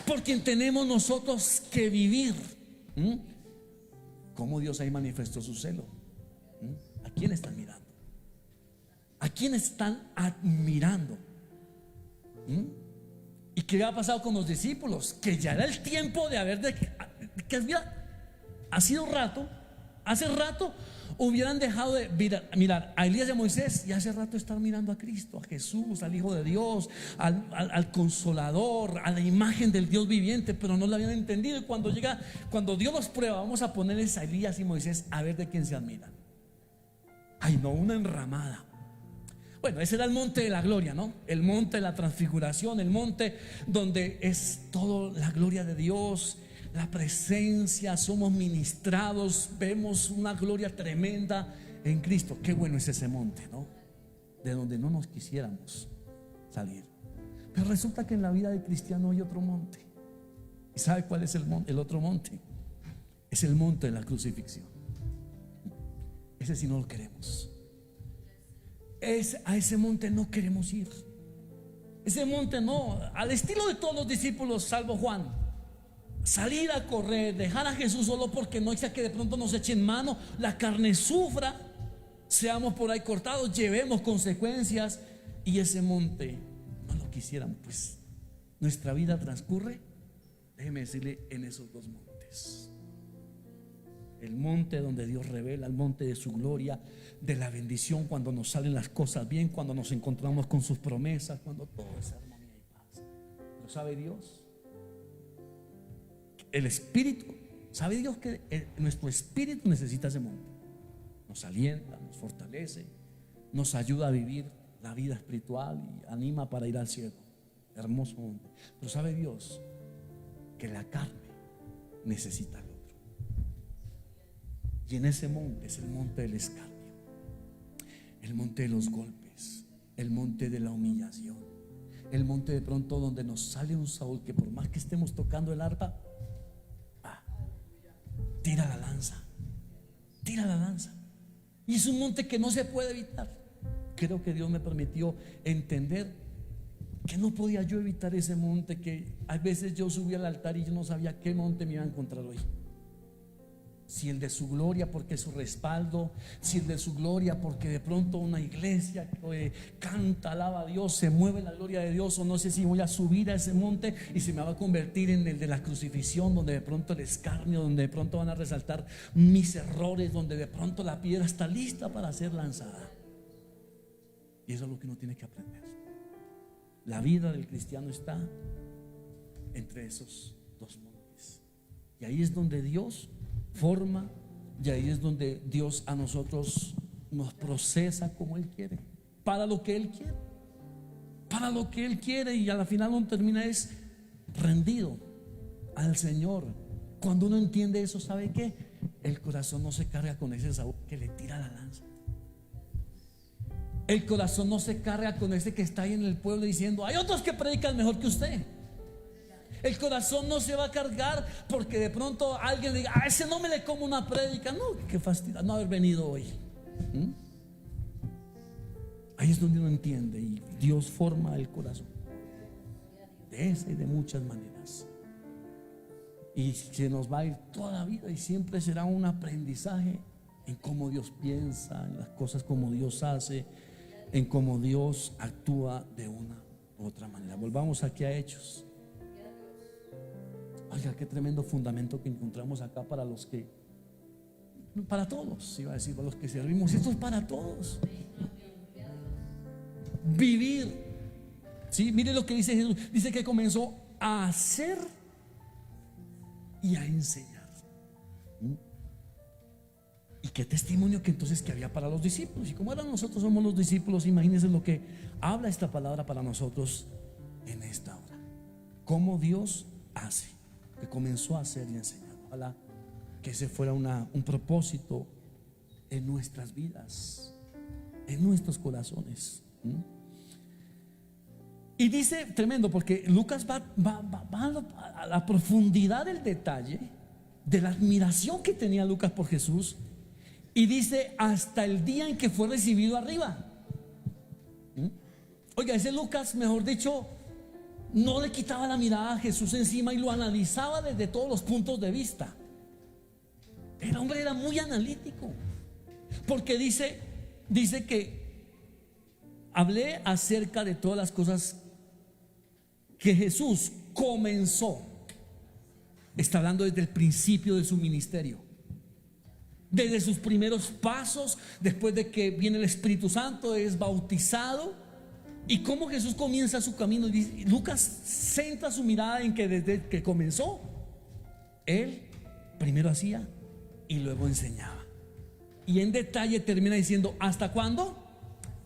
por quien tenemos nosotros que vivir. ¿Cómo Dios ahí manifestó su celo? ¿A quién están mirando? ¿A quién están admirando? ¿Y qué había pasado con los discípulos? Que ya era el tiempo de haber que ha sido rato. Hace rato hubieran dejado de mirar a Elías y a Moisés, y hace rato estar mirando a Cristo, a Jesús, al Hijo de Dios, al Consolador, a la imagen del Dios viviente, pero no lo habían entendido. Y cuando Dios los prueba, vamos a ponerles a Elías y Moisés a ver de quién se admiran. Ay, no, una enramada. Bueno, ese era el monte de la gloria, ¿no? El monte de la transfiguración, el monte donde es toda la gloria de Dios, la presencia, somos ministrados, vemos una gloria tremenda en Cristo. Qué bueno es ese monte, ¿no? De donde no nos quisiéramos salir. Pero resulta que en la vida del cristiano hay otro monte. ¿Y sabe cuál es el otro monte? Es el monte de la crucifixión. Ese sí no lo queremos. A ese monte no queremos ir. Ese monte no, al estilo de todos los discípulos salvo Juan, salir a correr, dejar a Jesús solo porque no sea que de pronto nos echen mano, la carne sufra, seamos por ahí cortados, llevemos consecuencias. Y ese monte no lo quisiéramos. Pues nuestra vida transcurre, déjeme decirle, en esos dos montes. El monte donde Dios revela, el monte de su gloria, de la bendición, cuando nos salen las cosas bien, cuando nos encontramos con sus promesas, cuando todo es armonía y paz. Pero ¿sabe Dios? El espíritu, ¿sabe Dios que nuestro espíritu necesita ese monte? Nos alienta, nos fortalece, nos ayuda a vivir la vida espiritual y anima para ir al cielo. Hermoso monte. Pero ¿sabe Dios que la carne necesita el otro? Y en ese monte es el monte del escarnio, el monte de los golpes, el monte de la humillación, el monte de pronto donde nos sale un Saúl que por más que estemos tocando el arpa, tira la lanza, tira la lanza. Y es un monte que no se puede evitar. Creo que Dios me permitió entender que no podía yo evitar ese monte, que a veces yo subía al altar y yo no sabía qué monte me iba a encontrar hoy. Si el de su gloria porque es su respaldo, si el de su gloria porque de pronto una iglesia canta, alaba a Dios, se mueve la gloria de Dios, o no sé si voy a subir a ese monte y se me va a convertir en el de la crucifixión, donde de pronto el escarnio, donde de pronto van a resaltar mis errores, donde de pronto la piedra está lista para ser lanzada. Y eso es lo que uno tiene que aprender. La vida del cristiano está entre esos dos montes, y ahí es donde Dios forma, y ahí es donde Dios a nosotros nos procesa como Él quiere, para lo que Él quiere, para lo que Él quiere. Y a la final uno termina es rendido al Señor. Cuando uno entiende eso, ¿sabe qué? El corazón no se carga con ese Saúl que le tira la lanza. El corazón no se carga con ese que está ahí en el pueblo diciendo: hay otros que predican mejor que usted. El corazón no se va a cargar porque de pronto alguien diga: a ese no me le como una prédica. No, qué fastidio no haber venido hoy. Ahí es donde uno entiende, y Dios forma el corazón de esa y de muchas maneras. Y se nos va a ir toda la vida, y siempre será un aprendizaje en cómo Dios piensa, en las cosas como Dios hace, en cómo Dios actúa de una u otra manera. Volvamos aquí a Hechos. Oiga, qué tremendo fundamento que encontramos acá para los que, para todos, iba a decir, para los que servimos. Esto es para todos. Vivir. Sí, mire lo que dice Jesús. Dice que comenzó a hacer y a enseñar. Y qué testimonio que entonces que había para los discípulos. Y como ahora nosotros somos los discípulos, imagínense lo que habla esta palabra para nosotros en esta hora. Cómo Dios hace, que comenzó a hacer y a enseñar. Ojalá que ese fuera un propósito en nuestras vidas, en nuestros corazones. Y dice, tremendo, porque Lucas va a la profundidad del detalle de la admiración que tenía Lucas por Jesús. Y dice: hasta el día en que fue recibido arriba. Oiga, ese Lucas, mejor dicho, no le quitaba la mirada a Jesús encima y lo analizaba desde todos los puntos de vista. El hombre era muy analítico. Porque dice que hablé acerca de todas las cosas que Jesús comenzó. Está hablando desde el principio de su ministerio, desde sus primeros pasos, después de que viene el Espíritu Santo, es bautizado, y cómo Jesús comienza su camino. Lucas centra su mirada en que desde que comenzó, Él primero hacía y luego enseñaba. Y en detalle termina diciendo: ¿hasta cuándo?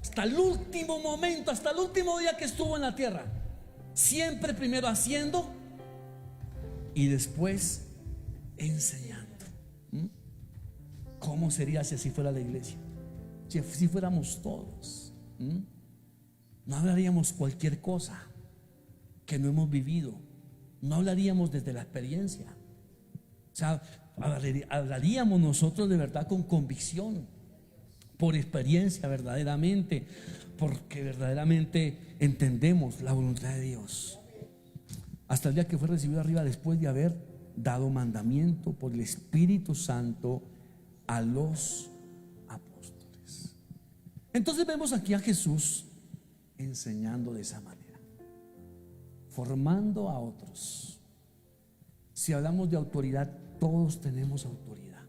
Hasta el último momento, hasta el último día que estuvo en la tierra. Siempre primero haciendo y después enseñando. ¿Cómo sería si así fuera la iglesia? Si así fuéramos todos. No hablaríamos cualquier cosa que no hemos vivido. No hablaríamos desde la experiencia. O sea, hablaríamos nosotros de verdad con convicción, por experiencia verdaderamente, porque verdaderamente entendemos la voluntad de Dios. Hasta el día que fue recibido arriba, después de haber dado mandamiento por el Espíritu Santo a los apóstoles. Entonces vemos aquí a Jesús enseñando de esa manera, formando a otros. Si hablamos de autoridad, todos tenemos autoridad.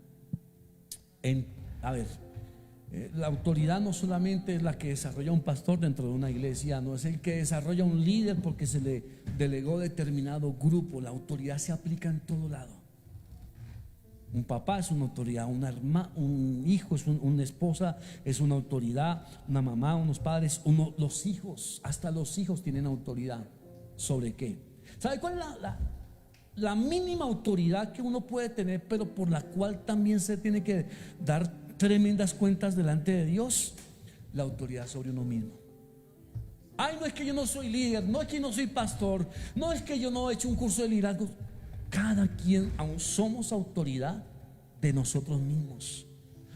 La autoridad no solamente es la que desarrolla un pastor dentro de una iglesia, no es el que desarrolla un líder porque se le delegó determinado grupo. La autoridad se aplica en todo lado. Un papá es una autoridad, un hijo es una esposa es una autoridad, una mamá, unos padres, los hijos, hasta los hijos tienen autoridad. ¿Sobre qué? ¿Sabe cuál es la mínima autoridad que uno puede tener, pero por la cual también se tiene que dar tremendas cuentas delante de Dios? La autoridad sobre uno mismo. Ay, no es que yo no soy líder, no es que yo no soy pastor, no es que yo no he hecho un curso de liderazgo. Cada quien, aún somos autoridad de nosotros mismos,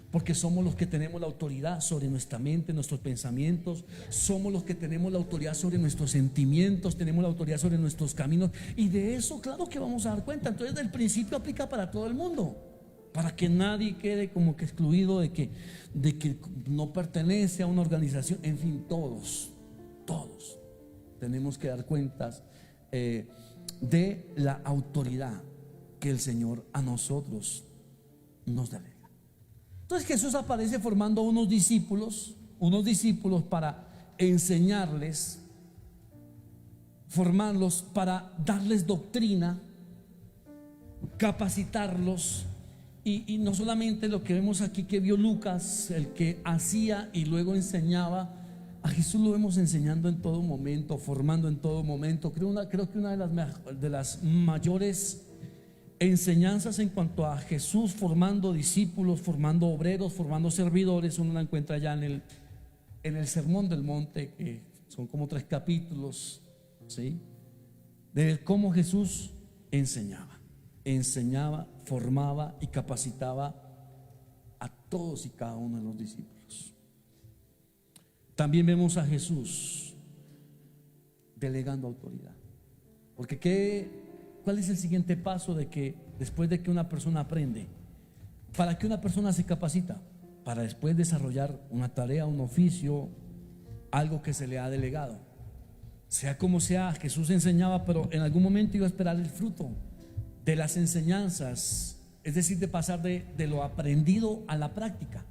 porque somos los que tenemos la autoridad sobre nuestra mente, nuestros pensamientos. Somos los que tenemos la autoridad sobre nuestros sentimientos, tenemos la autoridad sobre nuestros caminos. Y de eso, claro que vamos a dar cuenta. Entonces, del principio aplica para todo el mundo, para que nadie quede como que excluido de que no pertenece a una organización. En fin, todos tenemos que dar cuentas de la autoridad que el Señor a nosotros nos delega. Entonces Jesús aparece formando unos discípulos para enseñarles, formarlos, para darles doctrina, capacitarlos. Y no solamente lo que vemos aquí que vio Lucas, el que hacía y luego enseñaba. A Jesús lo vemos enseñando en todo momento, formando en todo momento. Creo que una de las mayores enseñanzas en cuanto a Jesús formando discípulos, formando obreros, formando servidores, uno la encuentra ya en el Sermón del Monte, que son como 3 capítulos, ¿sí? De cómo Jesús enseñaba, formaba y capacitaba a todos y cada uno de los discípulos. También vemos a Jesús delegando autoridad. Porque ¿cuál es el siguiente paso de que después de que una persona aprende? ¿Para qué una persona se capacita? Para después desarrollar una tarea, un oficio, algo que se le ha delegado. Sea como sea, Jesús enseñaba, pero en algún momento iba a esperar el fruto de las enseñanzas, es decir, de pasar de lo aprendido a la práctica,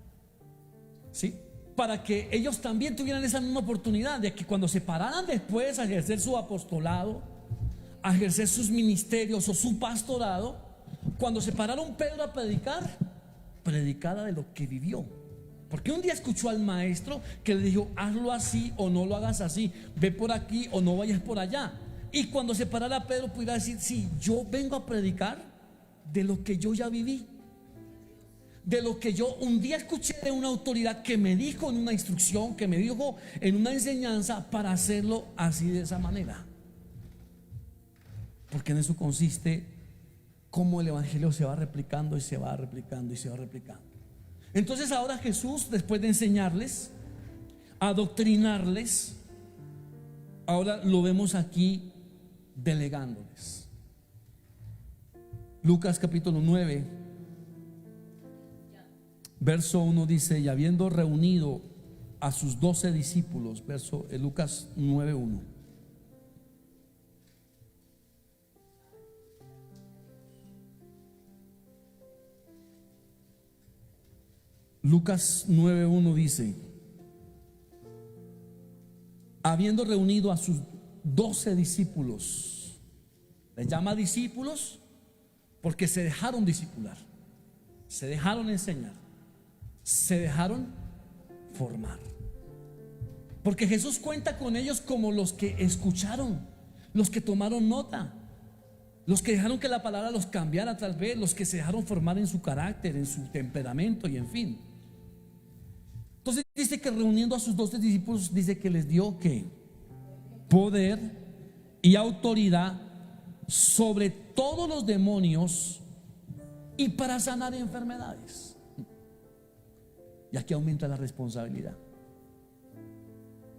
¿sí? Para que ellos también tuvieran esa misma oportunidad de que cuando se pararan después a ejercer su apostolado, a ejercer sus ministerios o su pastorado, cuando se pararon Pedro a predicara de lo que vivió. Porque un día escuchó al maestro que le dijo: hazlo así o no lo hagas así, ve por aquí o no vayas por allá. Y cuando se parara Pedro pudiera decir: sí, yo vengo a predicar de lo que yo ya viví, de lo que yo un día escuché de una autoridad que me dijo en una instrucción, que me dijo en una enseñanza, para hacerlo así, de esa manera. Porque en eso consiste cómo el evangelio se va replicando y se va replicando y se va replicando. Entonces ahora Jesús, después de enseñarles, adoctrinarles, ahora lo vemos aquí delegándoles. Lucas capítulo 9, Verso 1 dice: y habiendo reunido a sus 12 discípulos, verso Lucas 9:1. Lucas 9:1 dice: habiendo reunido a sus 12 discípulos. Les llama discípulos porque se dejaron discipular, se dejaron enseñar, se dejaron formar. Porque Jesús cuenta con ellos como los que escucharon, los que tomaron nota, los que dejaron que la palabra los cambiara tal vez, los que se dejaron formar en su carácter, en su temperamento y en fin. Entonces dice que reuniendo a sus 12 discípulos, dice que les dio ¿qué? Poder y autoridad sobre todos los demonios y para sanar enfermedades. Y aquí aumenta la responsabilidad,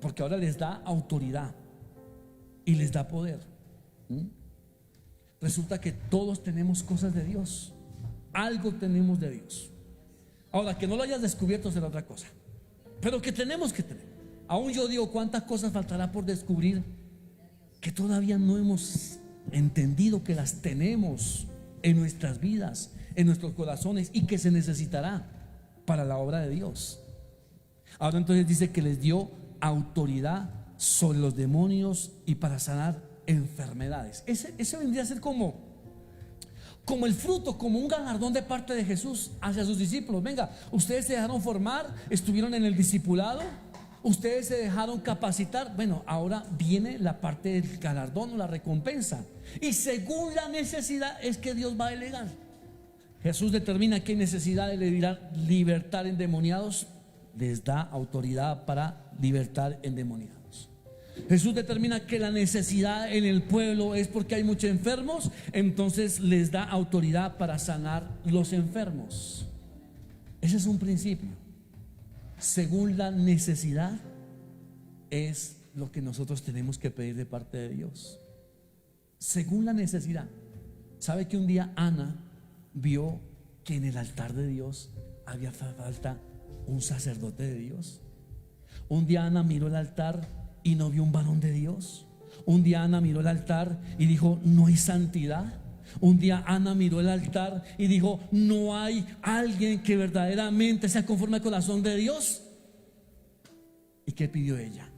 porque ahora les da autoridad y les da poder. Resulta que todos tenemos cosas de Dios, algo tenemos de Dios. Ahora, que no lo hayas descubierto será otra cosa, pero que tenemos que tener. Aún yo digo, cuántas cosas faltará por descubrir que todavía no hemos entendido que las tenemos en nuestras vidas, en nuestros corazones, y que se necesitará para la obra de Dios. Ahora entonces dice que les dio autoridad sobre los demonios y para sanar enfermedades. Ese vendría a ser como el fruto, como un galardón de parte de Jesús hacia sus discípulos. Venga, ustedes se dejaron formar, estuvieron en el discipulado, ustedes se dejaron capacitar. Bueno, ahora viene la parte del galardón o la recompensa, y según la necesidad es que Dios va a delegar. Jesús determina que hay necesidad de libertar endemoniados, les da autoridad para libertar endemoniados. Jesús determina que la necesidad en el pueblo es porque hay muchos enfermos, entonces les da autoridad para sanar los enfermos. Ese es un principio. Según la necesidad es lo que nosotros tenemos que pedir de parte de Dios. Según la necesidad. ¿Sabe que un día Ana vio que en el altar de Dios había falta un sacerdote de Dios? Un día Ana miró el altar y no vio un varón de Dios. Un día Ana miró el altar y dijo: no hay santidad. Un día Ana miró el altar y dijo: no hay alguien que verdaderamente sea conforme al corazón de Dios. ¿Y qué pidió ella?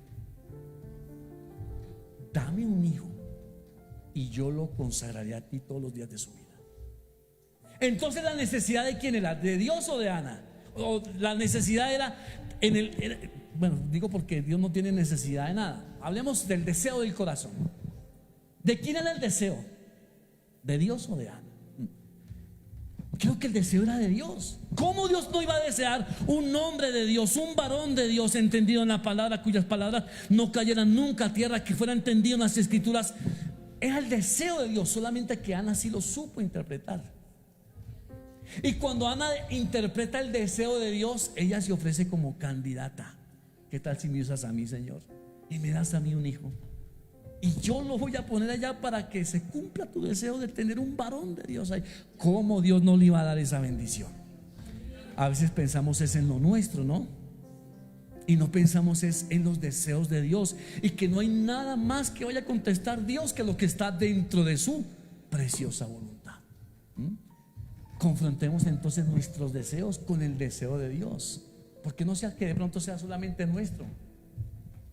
Dame un hijo y yo lo consagraré a ti todos los días de su vida. Entonces, ¿la necesidad de quién era? ¿De Dios o de Ana? O la necesidad era bueno, digo porque Dios no tiene necesidad de nada. Hablemos del deseo del corazón. ¿De quién era el deseo? ¿De Dios o de Ana? Creo que el deseo era de Dios. ¿Cómo Dios no iba a desear un hombre de Dios, un varón de Dios entendido en la palabra, cuyas palabras no cayeran nunca a tierra, que fuera entendido en las escrituras? Era el deseo de Dios, solamente que Ana sí lo supo interpretar. Y cuando Ana interpreta el deseo de Dios, ella se ofrece como candidata. ¿Qué tal si me usas a mí, Señor? Y me das a mí un hijo, y yo lo voy a poner allá para que se cumpla tu deseo de tener un varón de Dios ahí. ¿Cómo Dios no le iba a dar esa bendición? A veces pensamos es en lo nuestro, ¿no? Y no pensamos es en los deseos de Dios, y que no hay nada más que vaya a contestar Dios que lo que está dentro de su preciosa voluntad. Confrontemos entonces nuestros deseos con el deseo de Dios, porque no sea que de pronto sea solamente nuestro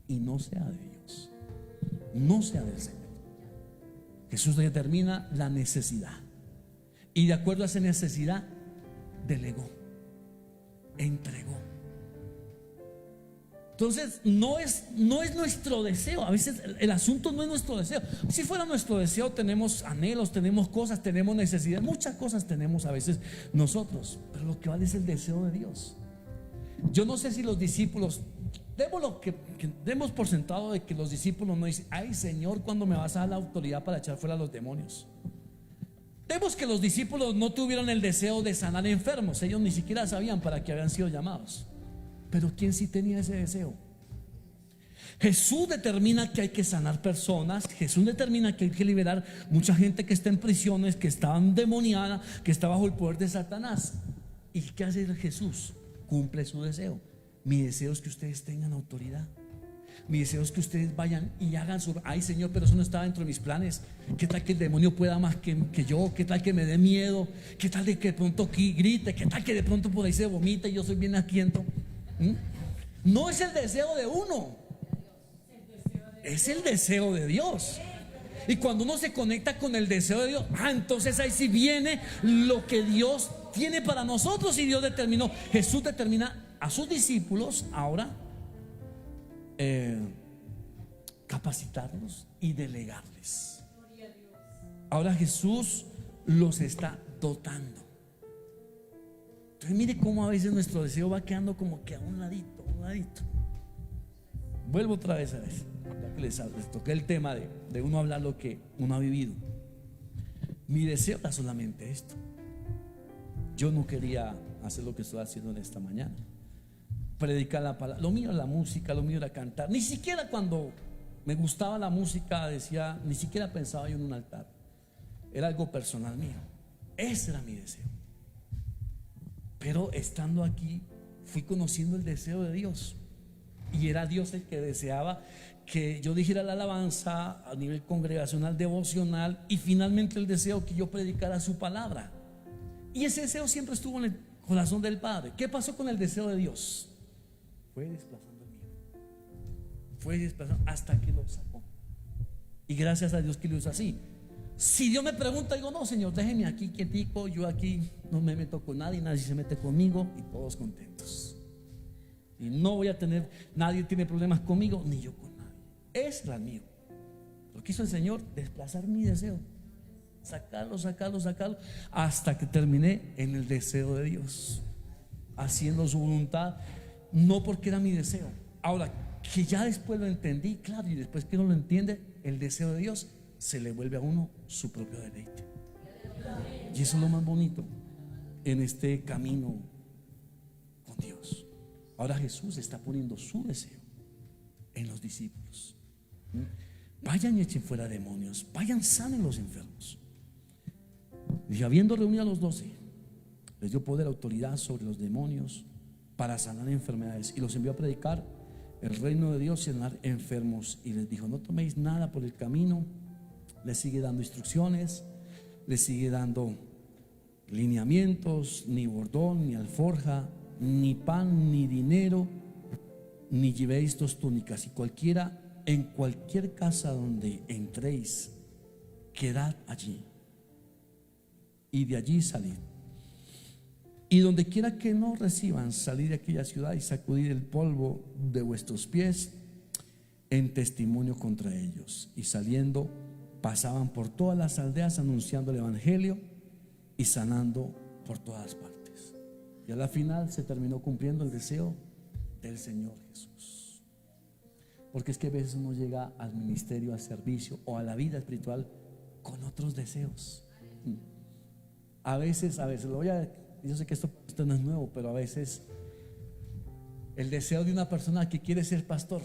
y no sea de Dios, no sea del Señor. Jesús determina la necesidad, y de acuerdo a esa necesidad delegó, entregó. Entonces no es nuestro deseo. A veces el asunto no es nuestro deseo. Si fuera nuestro deseo, tenemos anhelos, tenemos cosas, tenemos necesidades, muchas cosas tenemos a veces nosotros, pero lo que vale es el deseo de Dios. Yo no sé si los discípulos, demos por sentado de que los discípulos no dicen: ay, Señor, ¿cuándo me vas a dar la autoridad para echar fuera a los demonios? Demos que los discípulos no tuvieron el deseo de sanar enfermos. Ellos ni siquiera sabían para qué habían sido llamados. Pero ¿quién sí tenía ese deseo? Jesús determina que hay que sanar personas. Jesús determina que hay que liberar mucha gente que está en prisiones, que está endemoniada, que está bajo el poder de Satanás. ¿Y qué hace Jesús? Cumple su deseo. Mi deseo es que ustedes tengan autoridad. Mi deseo es que ustedes vayan y hagan su... Ay, Señor, pero eso no estaba dentro de mis planes. ¿Qué tal que el demonio pueda más que yo? ¿Qué tal que me dé miedo? ¿Qué tal de que de pronto aquí grite? ¿Qué tal que de pronto por ahí se vomita y yo soy bien aquiento? No es el deseo de uno, es el deseo de Dios. Y cuando uno se conecta con el deseo de Dios, entonces ahí sí viene lo que Dios tiene para nosotros. Y Dios determinó, Jesús determina a sus discípulos ahora capacitarlos y delegarles. Ahora Jesús los está dotando. Entonces mire cómo a veces nuestro deseo va quedando como que a un ladito, a un ladito. Vuelvo otra vez a eso, ya que les toqué el tema de uno hablar lo que uno ha vivido. Mi deseo era solamente esto. Yo no quería hacer lo que estoy haciendo en esta mañana, predicar la palabra. Lo mío era la música, lo mío era cantar. Ni siquiera cuando me gustaba la música decía, ni siquiera pensaba yo en un altar. Era algo personal mío. Ese era mi deseo. Pero estando aquí fui conociendo el deseo de Dios. Y era Dios el que deseaba que yo dijera la alabanza a nivel congregacional, devocional, y finalmente el deseo que yo predicara su palabra. Y ese deseo siempre estuvo en el corazón del Padre. ¿Qué pasó con el deseo de Dios? Fue desplazando el mío. Fue desplazando hasta que lo sacó. Y gracias a Dios que lo hizo así. Si Dios me pregunta, digo, no, Señor, déjeme aquí quietico. Yo aquí no me meto con nadie, nadie se mete conmigo, y todos contentos. Y no voy a tener, nadie tiene problemas conmigo, ni yo con nadie. Es la mío. Lo que hizo el Señor, desplazar mi deseo, sacarlo, hasta que terminé en el deseo de Dios, haciendo su voluntad, no porque era mi deseo. Ahora que ya después lo entendí, claro, y después que uno lo entiende, el deseo de Dios se le vuelve a uno su propio deleite. Y eso es lo más bonito en este camino con Dios. Ahora Jesús está poniendo su deseo en los discípulos. Vayan y echen fuera demonios, vayan, sanen los enfermos. Y habiendo reunido a los 12, les dio poder, autoridad sobre los demonios para sanar enfermedades, y los envió a predicar el reino de Dios y sanar enfermos. Y les dijo, no toméis nada por el camino. Les sigue dando instrucciones, les sigue dando lineamientos: ni bordón, ni alforja, ni pan, ni dinero, ni llevéis dos túnicas. Y en cualquier casa donde entréis, quedad allí, y de allí salid. Y donde quiera que no reciban, salid de aquella ciudad y sacudid el polvo de vuestros pies en testimonio contra ellos. Y saliendo, pasaban por todas las aldeas anunciando el evangelio y sanando por todas partes. Y a la final se terminó cumpliendo el deseo del Señor Jesús. Porque es que a veces uno llega al ministerio, al servicio o a la vida espiritual con otros deseos. A veces yo sé que esto no es nuevo, pero a veces el deseo de una persona que quiere ser pastor,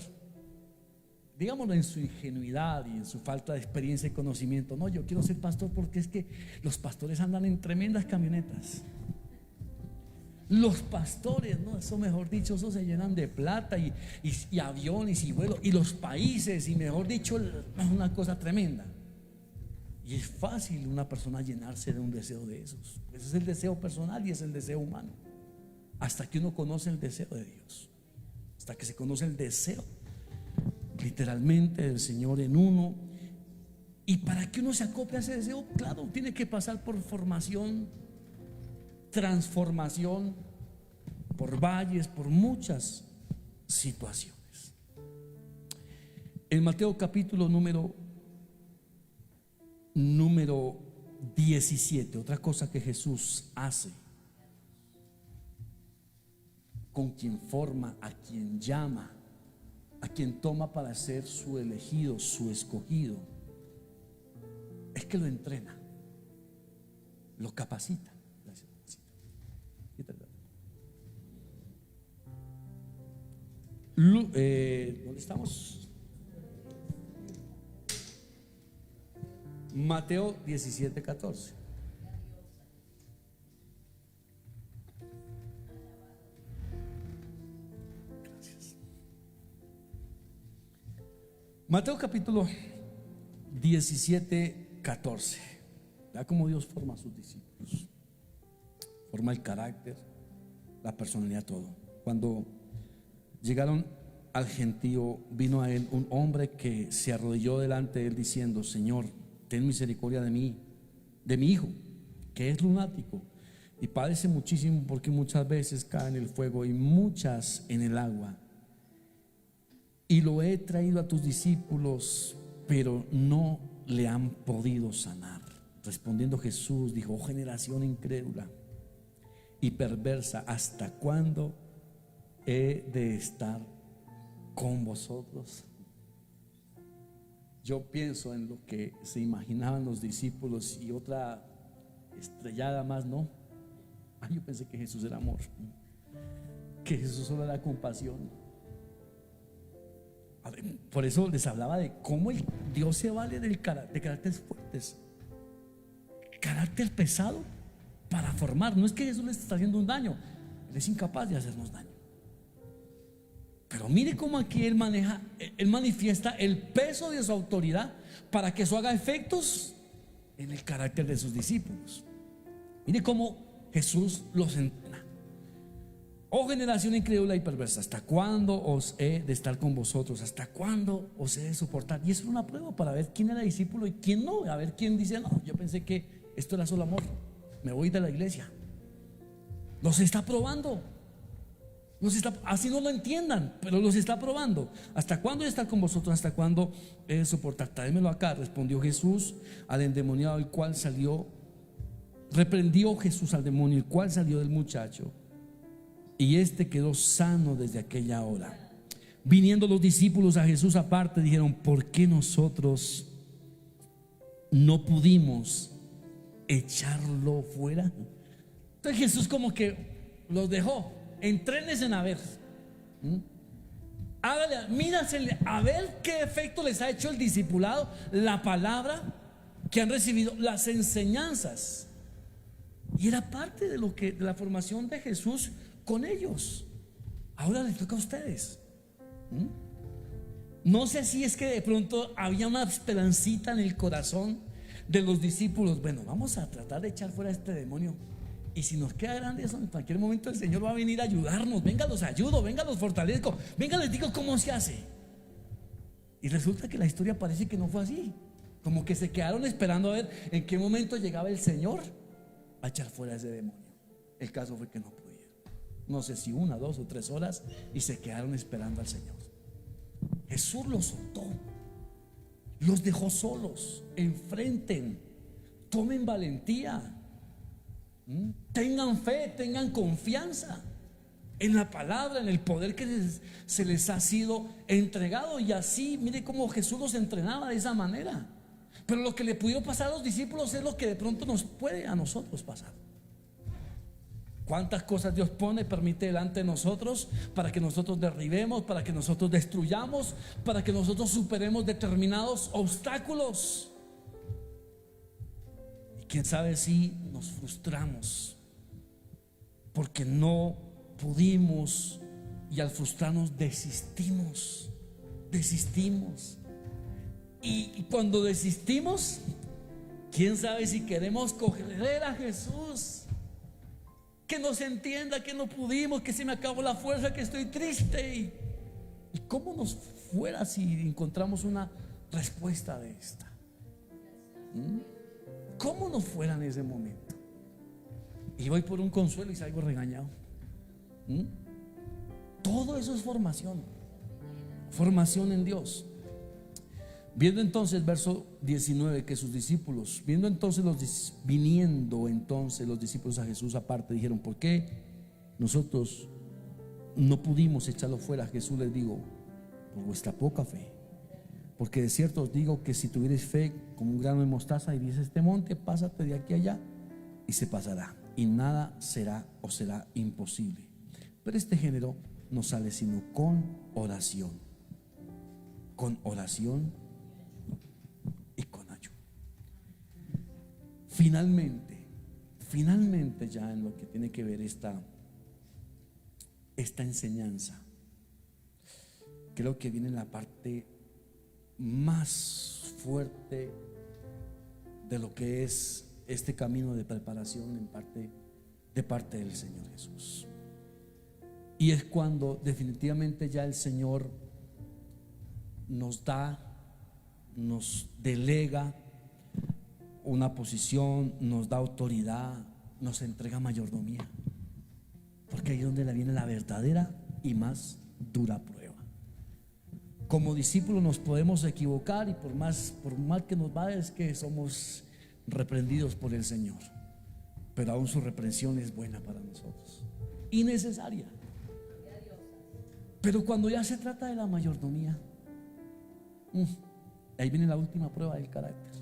digámoslo en su ingenuidad y en su falta de experiencia y conocimiento, no, yo quiero ser pastor porque es que los pastores andan en tremendas camionetas. Los pastores, no, eso mejor dicho, eso se llenan de plata y aviones y vuelos, y los países, y mejor dicho, es una cosa tremenda. Y es fácil una persona llenarse de un deseo de esos. Ese es el deseo personal y es el deseo humano. Hasta que uno conoce el deseo de Dios, hasta que se conoce el deseo literalmente del Señor en uno. Y para que uno se acople a ese deseo, claro, tiene que pasar por formación, transformación, por valles, por muchas situaciones. En Mateo capítulo número 17, otra cosa que Jesús hace con quien forma, a quien llama, a quien toma para ser su elegido, su escogido, es que lo entrena, lo capacita. ¿Dónde estamos? Mateo 17:14. Mateo capítulo 17, 14. Vea cómo Dios forma a sus discípulos, forma el carácter, la personalidad, todo. Cuando llegaron al gentío, vino a él un hombre que se arrodilló delante de él diciendo: Señor, ten misericordia de mí, de mi hijo, que es lunático y padece muchísimo, porque muchas veces cae en el fuego y muchas en el agua. Y lo he traído a tus discípulos, pero no le han podido sanar. Respondiendo Jesús dijo: oh generación incrédula y perversa, ¿hasta cuándo he de estar con vosotros? Yo pienso en lo que se imaginaban los discípulos y otra estrellada más, ¿no? Yo pensé que Jesús era amor, que Jesús solo era compasión. Por eso les hablaba de cómo Dios se vale de caracteres fuertes, carácter pesado para formar. No es que Jesús les está haciendo un daño, Él es incapaz de hacernos daño. Pero mire cómo aquí Él manifiesta el peso de su autoridad para que eso haga efectos en el carácter de sus discípulos. Mire cómo Jesús los entrena. Oh generación incrédula y perversa, ¿hasta cuándo os he de estar con vosotros? ¿Hasta cuándo os he de soportar? Y eso era una prueba para ver quién era discípulo y quién no. A ver quién dice: no, yo pensé que esto era solo amor, me voy de la iglesia. Los está probando. Así no lo entiendan, pero los está probando. ¿Hasta cuándo he de estar con vosotros? ¿Hasta cuándo he de soportar? Tráemelo acá. Respondió Jesús al endemoniado, el cual salió. Reprendió Jesús al demonio, el cual salió del muchacho, y este quedó sano desde aquella hora. Viniendo los discípulos a Jesús aparte, dijeron: ¿por qué nosotros no pudimos echarlo fuera? Entonces Jesús como que los dejó: entrénense a ver, hágale, mírasele a ver qué efecto les ha hecho el discipulado, la palabra que han recibido, las enseñanzas. Y era parte de la formación de Jesús con ellos. Ahora les toca a ustedes. No sé si es que de pronto había una esperancita en el corazón de los discípulos. Bueno, vamos a tratar de echar fuera este demonio, y si nos queda grande eso, en cualquier momento el Señor va a venir a ayudarnos. Venga, los ayudo, venga, los fortalezco, venga, les digo cómo se hace. Y resulta que la historia parece que no fue así. Como que se quedaron esperando a ver en qué momento llegaba el Señor a echar fuera ese demonio. El caso fue que no pudieron. No sé si 1, 2 o 3 horas, y se quedaron esperando al Señor. Jesús los soltó, los dejó solos. Enfrenten, tomen valentía, tengan fe, tengan confianza en la palabra, en el poder que se les ha sido entregado. Y así, mire cómo Jesús los entrenaba de esa manera. Pero lo que le pudo pasar a los discípulos es lo que de pronto nos puede a nosotros pasar. ¿Cuántas cosas Dios permite delante de nosotros para que nosotros derribemos, para que nosotros destruyamos, para que nosotros superemos determinados obstáculos? Y quién sabe si nos frustramos porque no pudimos, y al frustrarnos desistimos. Y cuando desistimos, quién sabe si queremos coger a Jesús, que nos entienda que no pudimos, que se me acabó la fuerza, que estoy triste. ¿Y cómo nos fuera si encontramos una respuesta de esta? ¿Cómo nos fuera en ese momento? Y voy por un consuelo y salgo regañado. Todo eso es formación en Dios. Viendo entonces, verso 19, que sus discípulos, viniendo entonces los discípulos a Jesús aparte, dijeron: ¿por qué nosotros no pudimos echarlo fuera? Jesús les dijo: por vuestra poca fe. Porque de cierto os digo que si tuvierais fe como un grano de mostaza, diréis a este monte: pásate de aquí a allá, y se pasará, y nada será imposible. Pero este género no sale sino con oración y con ayuno. Finalmente, ya en lo que tiene que ver esta enseñanza, creo que viene la parte más fuerte de lo que es este camino de preparación de parte del Señor Jesús. Y es cuando definitivamente ya el Señor nos delega una posición, nos da autoridad, nos entrega mayordomía, porque ahí es donde viene la verdadera y más dura prueba. Como discípulos nos podemos equivocar, y por mal que nos vaya, es que somos reprendidos por el Señor, pero aún su reprensión es buena para nosotros y necesaria. Pero cuando ya se trata de la mayordomía, ahí viene la última prueba del carácter,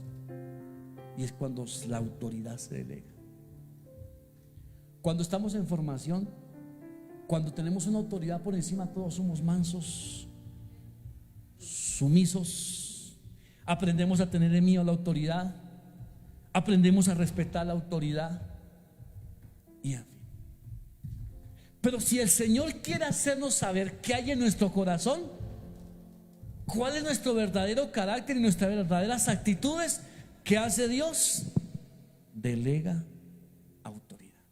y es cuando la autoridad se delega. Cuando estamos en formación, cuando tenemos una autoridad por encima, todos somos mansos, sumisos, aprendemos a tener miedo a la autoridad, aprendemos a respetar la autoridad, y en fin. Pero si el Señor quiere hacernos saber qué hay en nuestro corazón, cuál es nuestro verdadero carácter y nuestras verdaderas actitudes, ¿qué hace Dios? Delega autoridad.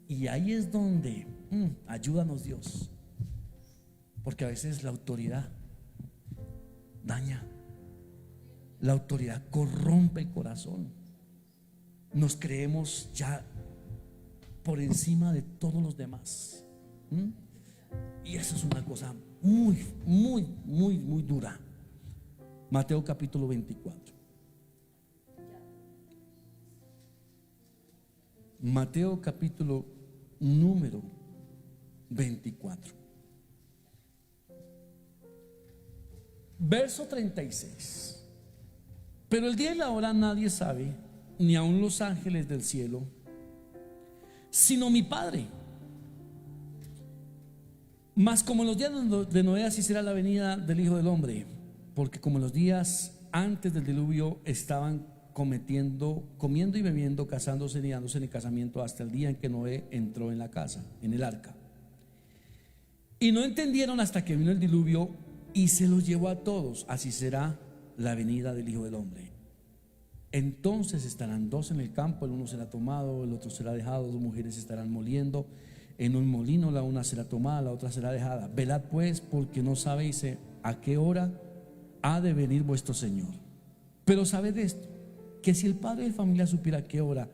Y ahí es donde ayúdanos Dios, porque a veces la autoridad daña, la autoridad corrompe el corazón. Nos creemos ya por encima de todos los demás, y eso es una cosa muy, muy, muy, muy dura. Mateo capítulo 24. Mateo capítulo número 24, verso 36. Pero el día y la hora nadie sabe, ni aun los ángeles del cielo, sino mi Padre. Mas como en los días de Noé, así será la venida del Hijo del Hombre. Porque como en los días antes del diluvio estaban comiendo y bebiendo, casándose y dándose en el casamiento, hasta el día en que Noé entró en la casa, en el arca. Y no entendieron hasta que vino el diluvio y se los llevó a todos. Así será la venida del Hijo del Hombre. Entonces estarán dos en el campo, el uno será tomado, el otro será dejado. Dos mujeres estarán moliendo en un molino, la una será tomada, la otra será dejada. Velad pues, porque no sabéis a qué hora ha de venir vuestro Señor. Pero sabed esto, que si el padre de familia supiera a qué hora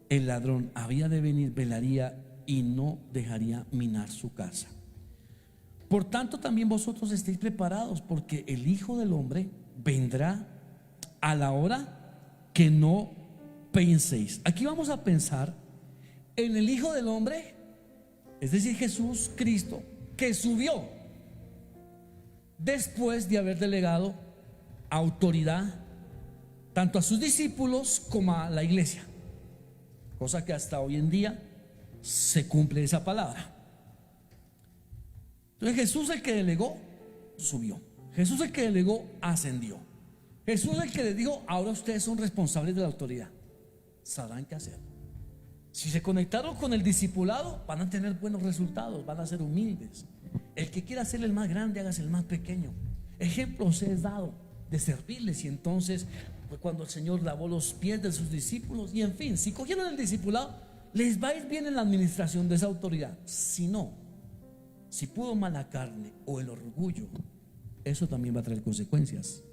el ladrón había de venir, velaría y no dejaría minar su casa. Por tanto también vosotros estéis preparados, porque el Hijo del Hombre vendrá a la hora que no penséis. Aquí vamos a pensar en el Hijo del Hombre, es decir, Jesús Cristo, que subió después de haber delegado autoridad tanto a sus discípulos como a la iglesia, cosa que hasta hoy en día se cumple esa palabra. Entonces Jesús, el que delegó, subió. Jesús, el que delegó, ascendió. Jesús, el que les dijo: ahora ustedes son responsables de la autoridad, sabrán qué hacer. Si se conectaron con el discipulado, van a tener buenos resultados, van a ser humildes. El que quiera ser el más grande, hágase el más pequeño. Ejemplo os es dado de servirles. Y entonces fue cuando el Señor lavó los pies de sus discípulos. Y en fin, si cogieron el discipulado, les va a ir bien en la administración de esa autoridad. Si no, si pudo mal la carne o el orgullo, eso también va a traer consecuencias.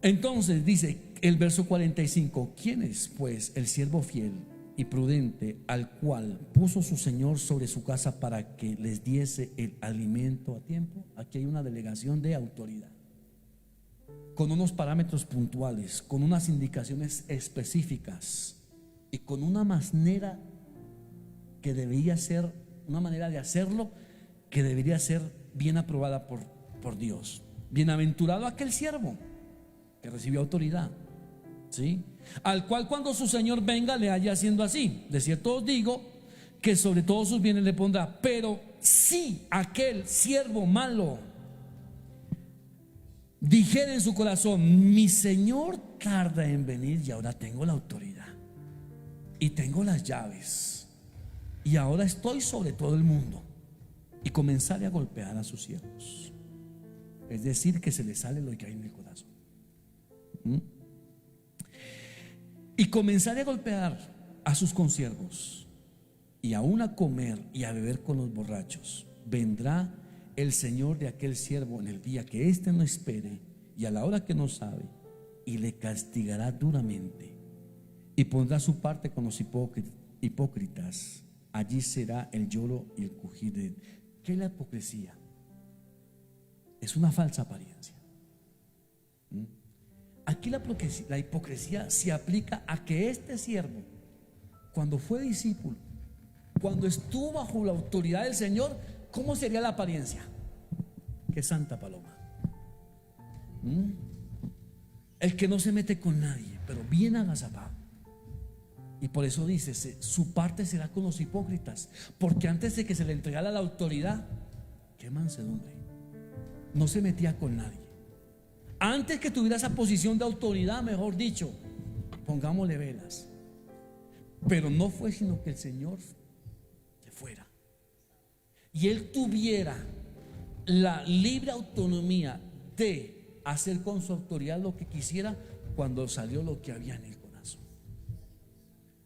Entonces dice el verso 45: ¿quién es pues el siervo fiel y prudente, al cual puso su Señor sobre su casa para que les diese el alimento a tiempo? Aquí hay una delegación de autoridad, con unos parámetros puntuales, con unas indicaciones específicas y con una manera que debería ser, una manera de hacerlo que debería ser bien aprobada por Dios. Bienaventurado aquel siervo que recibió autoridad, ¿sí? Al cual cuando su Señor venga le haya haciendo así. De cierto os digo que sobre todos sus bienes le pondrá. Pero si aquel siervo malo dijera en su corazón: mi Señor tarda en venir, y ahora tengo la autoridad y tengo las llaves y ahora estoy sobre todo el mundo, y comenzaré a golpear a sus siervos, es decir, que se le sale lo que hay en el corazón. ¿Mm? Y comenzaré a golpear a sus consiervos, y aún a comer y a beber con los borrachos. Vendrá el Señor de aquel siervo en el día que éste no espere y a la hora que no sabe, y le castigará duramente, y pondrá su parte con los hipócritas. Allí será el lloro y el crujir de... ¿Qué es la hipocresía? Es una falsa apariencia. Aquí la hipocresía se aplica a que este siervo, cuando fue discípulo, cuando estuvo bajo la autoridad del Señor, ¿cómo sería la apariencia? Que santa paloma. El que no se mete con nadie, pero bien agazapado. Y por eso dice, su parte será con los hipócritas, porque antes de que se le entregara la autoridad, qué mansedumbre, no se metía con nadie. Antes que tuviera esa posición de autoridad, mejor dicho, pongámosle velas. Pero no fue sino que el Señor se fuera y él tuviera la libre autonomía de hacer con su autoridad lo que quisiera, cuando salió lo que había en el corazón.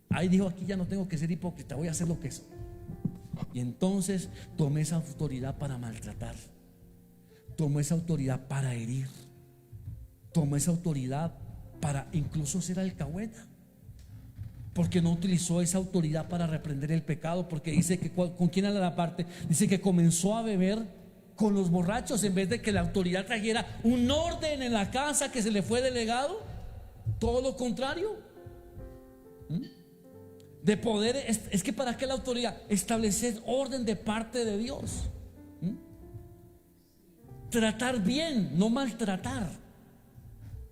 Ahí dijo, aquí ya no tengo que ser hipócrita, voy a hacer lo que soy. Y entonces tomé esa autoridad para maltratar, tomó esa autoridad para herir, tomó esa autoridad para incluso ser alcahueta, porque no utilizó esa autoridad para reprender el pecado, porque dice que con quién era la parte, dice que comenzó a beber con los borrachos, en vez de que la autoridad trajera un orden en la casa que se le fue delegado. Todo lo contrario. De poder, es que para qué la autoridad, establecer orden de parte de Dios. Tratar bien, no maltratar.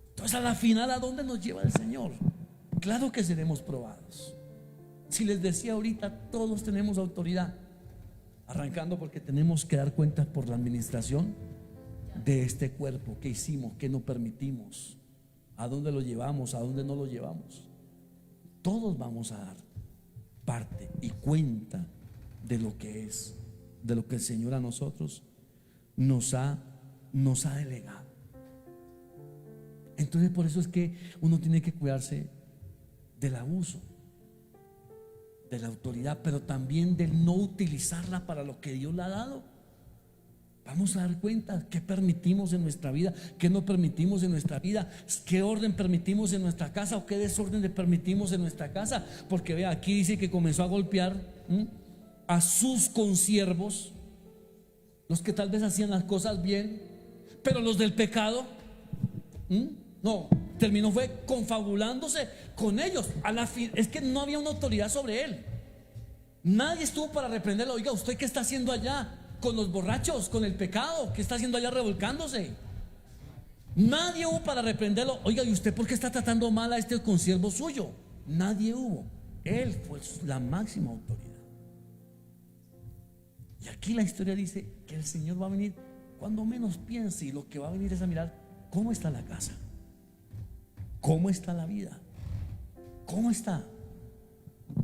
Entonces, a la final, ¿a dónde nos lleva el Señor? Claro que seremos probados. Si les decía ahorita, todos tenemos autoridad, arrancando porque tenemos que dar cuentas por la administración de este cuerpo. ¿Qué hicimos? ¿Qué no permitimos? ¿A dónde lo llevamos? ¿A dónde no lo llevamos? Todos vamos a dar parte y cuenta de lo que es, de lo que el Señor a nosotros nos ha delegado. Entonces, por eso es que uno tiene que cuidarse del abuso de la autoridad, pero también del no utilizarla para lo que Dios le ha dado. Vamos a dar cuenta qué permitimos en nuestra vida, qué no permitimos en nuestra vida, qué orden permitimos en nuestra casa o qué desorden le permitimos en nuestra casa. Porque vea, aquí dice que comenzó a golpear a sus consiervos, los que tal vez hacían las cosas bien, pero los del pecado, no, terminó fue confabulándose con ellos. A la fin, es que no había una autoridad sobre él. Nadie estuvo para reprenderlo. Oiga, ¿usted qué está haciendo allá con los borrachos, con el pecado? ¿Qué está haciendo allá revolcándose? Nadie hubo para reprenderlo. Oiga, ¿y usted por qué está tratando mal a este consiervo suyo? Nadie hubo. Él fue la máxima autoridad. Y aquí la historia dice que el Señor va a venir cuando menos piense, y lo que va a venir es a mirar cómo está la casa, cómo está la vida, cómo está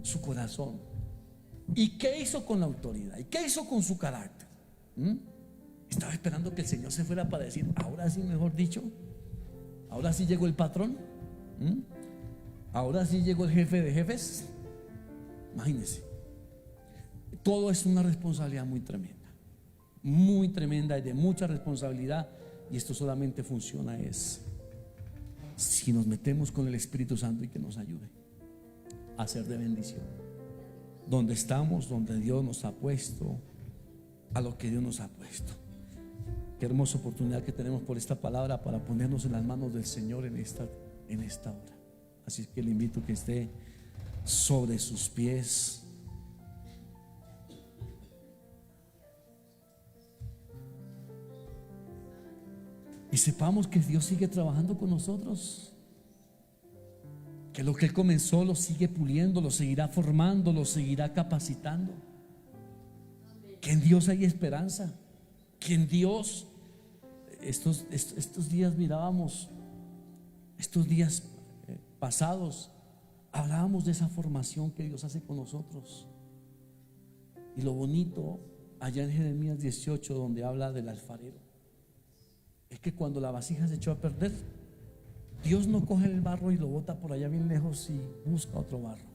su corazón, y qué hizo con la autoridad, y qué hizo con su carácter. Estaba esperando que el Señor se fuera para decir, ahora sí, mejor dicho, ahora sí llegó el patrón, ahora sí llegó el jefe de jefes. Imagínense, todo es una responsabilidad muy tremenda y de mucha responsabilidad. Y esto solamente funciona si nos metemos con el Espíritu Santo y que nos ayude a ser de bendición donde estamos, donde Dios nos ha puesto, a lo que Dios nos ha puesto. Qué hermosa oportunidad que tenemos por esta palabra para ponernos en las manos del Señor en esta hora. Así que le invito a que esté sobre sus pies. Y sepamos que Dios sigue trabajando con nosotros, que lo que Él comenzó lo sigue puliendo, lo seguirá formando, lo seguirá capacitando. Que en Dios hay esperanza, que en Dios, estos días mirábamos, estos días pasados, hablábamos de esa formación que Dios hace con nosotros. Y lo bonito allá en Jeremías 18, donde habla del alfarero, es que cuando la vasija se echó a perder, Dios no coge el barro y lo bota por allá bien lejos y busca otro barro.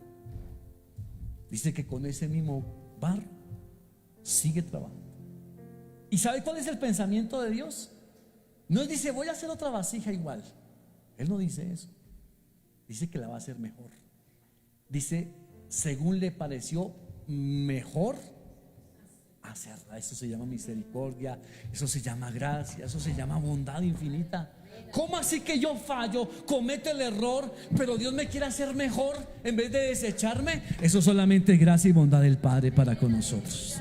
Dice que con ese mismo barro sigue trabajando. ¿Y sabe cuál es el pensamiento de Dios? No dice voy a hacer otra vasija igual. Él no dice eso. Dice que la va a hacer mejor. Dice según le pareció mejor hacerla. Eso se llama misericordia, eso se llama gracia, eso se llama bondad infinita. ¿Cómo así que yo fallo, cometo el error, pero Dios me quiere hacer mejor en vez de desecharme? Eso solamente es gracia y bondad del Padre para con nosotros.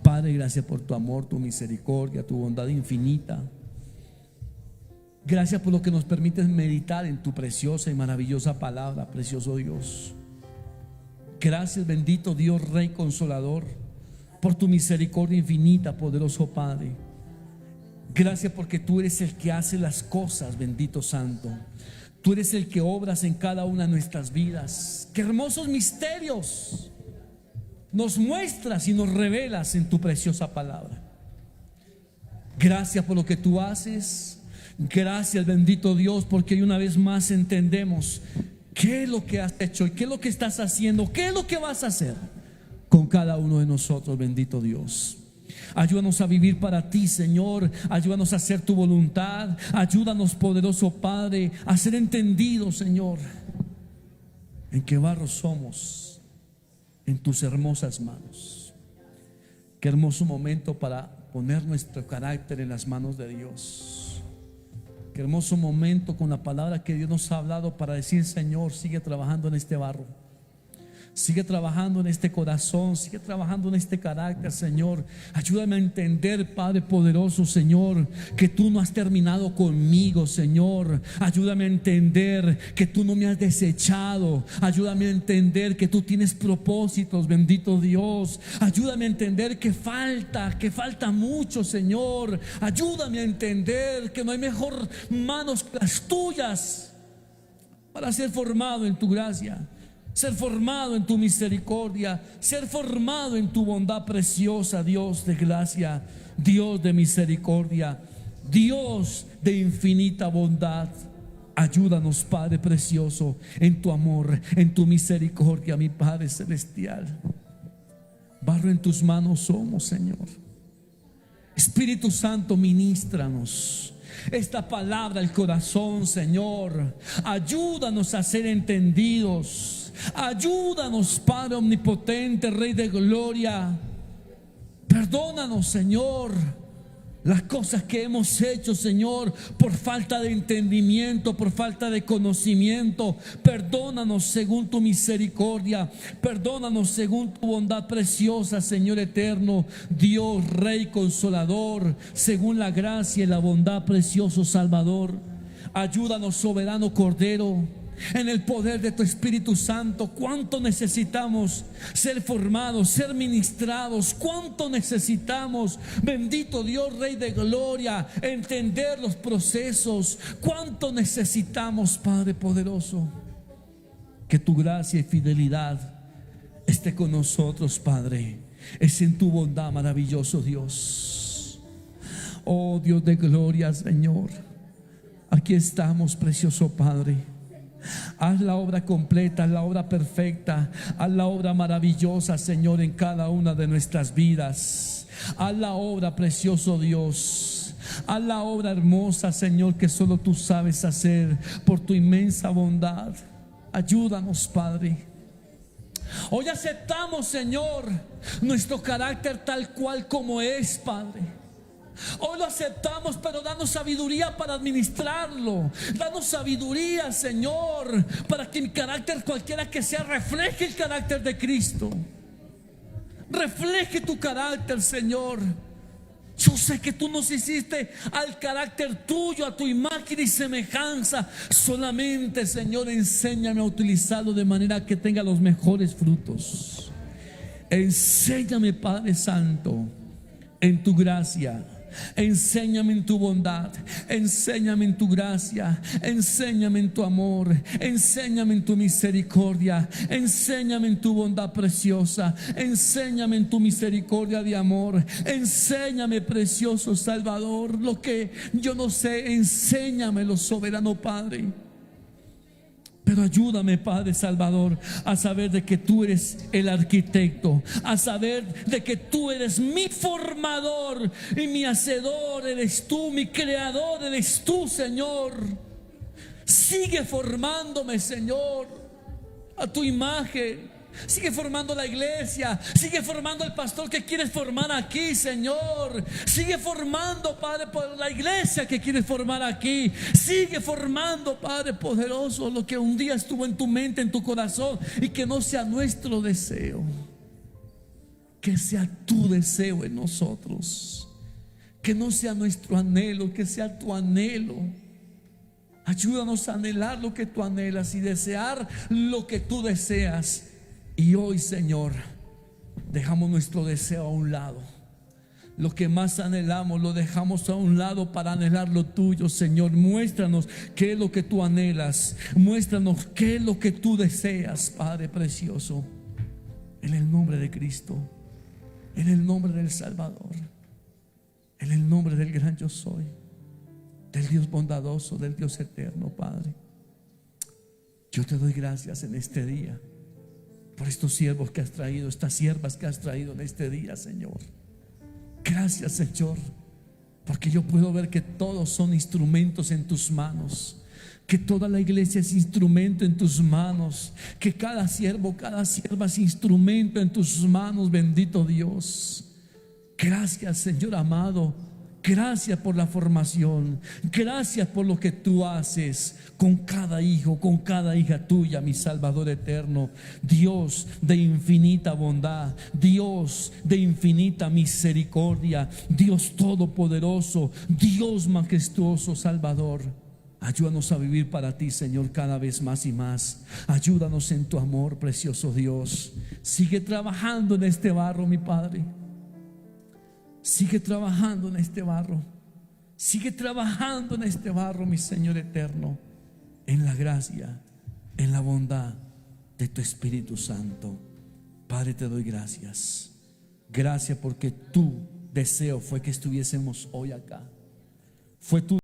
Padre, gracias por tu amor, tu misericordia, tu bondad infinita. Gracias por lo que nos permites meditar en tu preciosa y maravillosa palabra, precioso Dios. Gracias, bendito Dios, Rey Consolador, por tu misericordia infinita, poderoso Padre. Gracias porque tú eres el que hace las cosas, bendito Santo. Tú eres el que obras en cada una de nuestras vidas. Qué hermosos misterios nos muestras y nos revelas en tu preciosa palabra. Gracias por lo que tú haces. Gracias, bendito Dios, porque una vez más entendemos qué es lo que has hecho y qué es lo que estás haciendo, qué es lo que vas a hacer con cada uno de nosotros, bendito Dios. Ayúdanos a vivir para ti, Señor. Ayúdanos a hacer tu voluntad. Ayúdanos, poderoso Padre, a ser entendidos, Señor, en qué barro somos en tus hermosas manos. Qué hermoso momento para poner nuestro carácter en las manos de Dios. Qué hermoso momento con la palabra que Dios nos ha hablado para decir: Señor, sigue trabajando en este barro. Sigue trabajando en este corazón, sigue trabajando en este carácter, Señor. Ayúdame a entender, Padre poderoso, Señor, que tú no has terminado conmigo, Señor. Ayúdame a entender que tú no me has desechado. Ayúdame a entender que tú tienes propósitos, bendito Dios. Ayúdame a entender que falta mucho, Señor. Ayúdame a entender que no hay mejor manos que las tuyas para ser formado en tu gracia, ser formado en tu misericordia, ser formado en tu bondad preciosa, Dios de gracia, Dios de misericordia, Dios de infinita bondad. Ayúdanos, Padre precioso, en tu amor, en tu misericordia, mi Padre celestial. Barro en tus manos somos, Señor. Espíritu Santo, ministranos esta palabra al corazón, Señor. Ayúdanos a ser entendidos. Ayúdanos, Padre omnipotente, Rey de gloria. Perdónanos, Señor, las cosas que hemos hecho, Señor, por falta de entendimiento, por falta de conocimiento. Perdónanos según tu misericordia. Perdónanos según tu bondad preciosa, Señor eterno, Dios, Rey consolador, según la gracia y la bondad precioso Salvador. Ayúdanos, soberano Cordero, en el poder de tu Espíritu Santo. Cuánto necesitamos ser formados, ser ministrados. Cuánto necesitamos, bendito Dios, Rey de gloria, entender los procesos. Cuánto necesitamos, Padre poderoso, que tu gracia y fidelidad esté con nosotros, Padre. Es en tu bondad, maravilloso Dios. Oh Dios de gloria, Señor, aquí estamos, precioso Padre. Haz la obra completa, haz la obra perfecta, haz la obra maravillosa, Señor, en cada una de nuestras vidas. Haz la obra, precioso Dios. Haz la obra hermosa, Señor, que solo tú sabes hacer por tu inmensa bondad. Ayúdanos, Padre. Hoy aceptamos, Señor, nuestro carácter tal cual como es, Padre. Hoy lo aceptamos, pero danos sabiduría para administrarlo. Danos sabiduría, Señor, para que mi carácter, cualquiera que sea, refleje el carácter de Cristo. Refleje tu carácter, Señor. Yo sé que tú nos hiciste al carácter tuyo, a tu imagen y semejanza. Solamente, Señor, enséñame a utilizarlo de manera que tenga los mejores frutos. Enséñame, Padre Santo, en tu gracia, Enséñame en tu bondad, enséñame en tu gracia, enséñame en tu amor, enséñame en tu misericordia, enséñame en tu bondad preciosa, enséñame en tu misericordia de amor, enséñame, precioso Salvador, lo que yo no sé, enséñamelo, soberano Padre. Pero ayúdame, Padre Salvador, a saber de que tú eres el arquitecto, a saber de que tú eres mi formador y mi hacedor, eres tú, mi creador, eres tú, Señor. Sigue formándome, Señor, a tu imagen. Sigue formando la iglesia, sigue formando el pastor que quieres formar aquí, Señor. Sigue formando, Padre, por la iglesia que quieres formar aquí. Sigue formando, Padre poderoso, lo que un día estuvo en tu mente, en tu corazón, y que no sea nuestro deseo, que sea tu deseo en nosotros, que no sea nuestro anhelo, que sea tu anhelo. Ayúdanos a anhelar lo que tú anhelas y desear lo que tú deseas. Y hoy, Señor, dejamos nuestro deseo a un lado. Lo que más anhelamos lo dejamos a un lado para anhelar lo tuyo, Señor. Muéstranos qué es lo que tú anhelas. Muéstranos qué es lo que tú deseas, Padre precioso. En el nombre de Cristo, en el nombre del Salvador, en el nombre del gran yo soy, del Dios bondadoso, del Dios eterno, Padre. Yo te doy gracias en este día por estos siervos que has traído, estas siervas que has traído en este día, Señor. Gracias, Señor, porque yo puedo ver que todos son instrumentos en tus manos, que toda la iglesia es instrumento en tus manos, que cada siervo, cada sierva es instrumento en tus manos, bendito Dios. Gracias, Señor amado. Gracias por la formación. Gracias por lo que tú haces con cada hijo, con cada hija tuya, mi Salvador eterno. Dios de infinita bondad, Dios de infinita misericordia, Dios todopoderoso, Dios majestuoso, Salvador. Ayúdanos a vivir para ti, Señor, cada vez más y más. Ayúdanos en tu amor, precioso Dios. Sigue trabajando en este barro, mi Padre. Sigue trabajando en este barro. Sigue trabajando en este barro, mi Señor eterno, en la gracia, en la bondad de tu Espíritu Santo. Padre, te doy gracias. Gracias porque tu deseo fue que estuviésemos hoy acá. Fue tu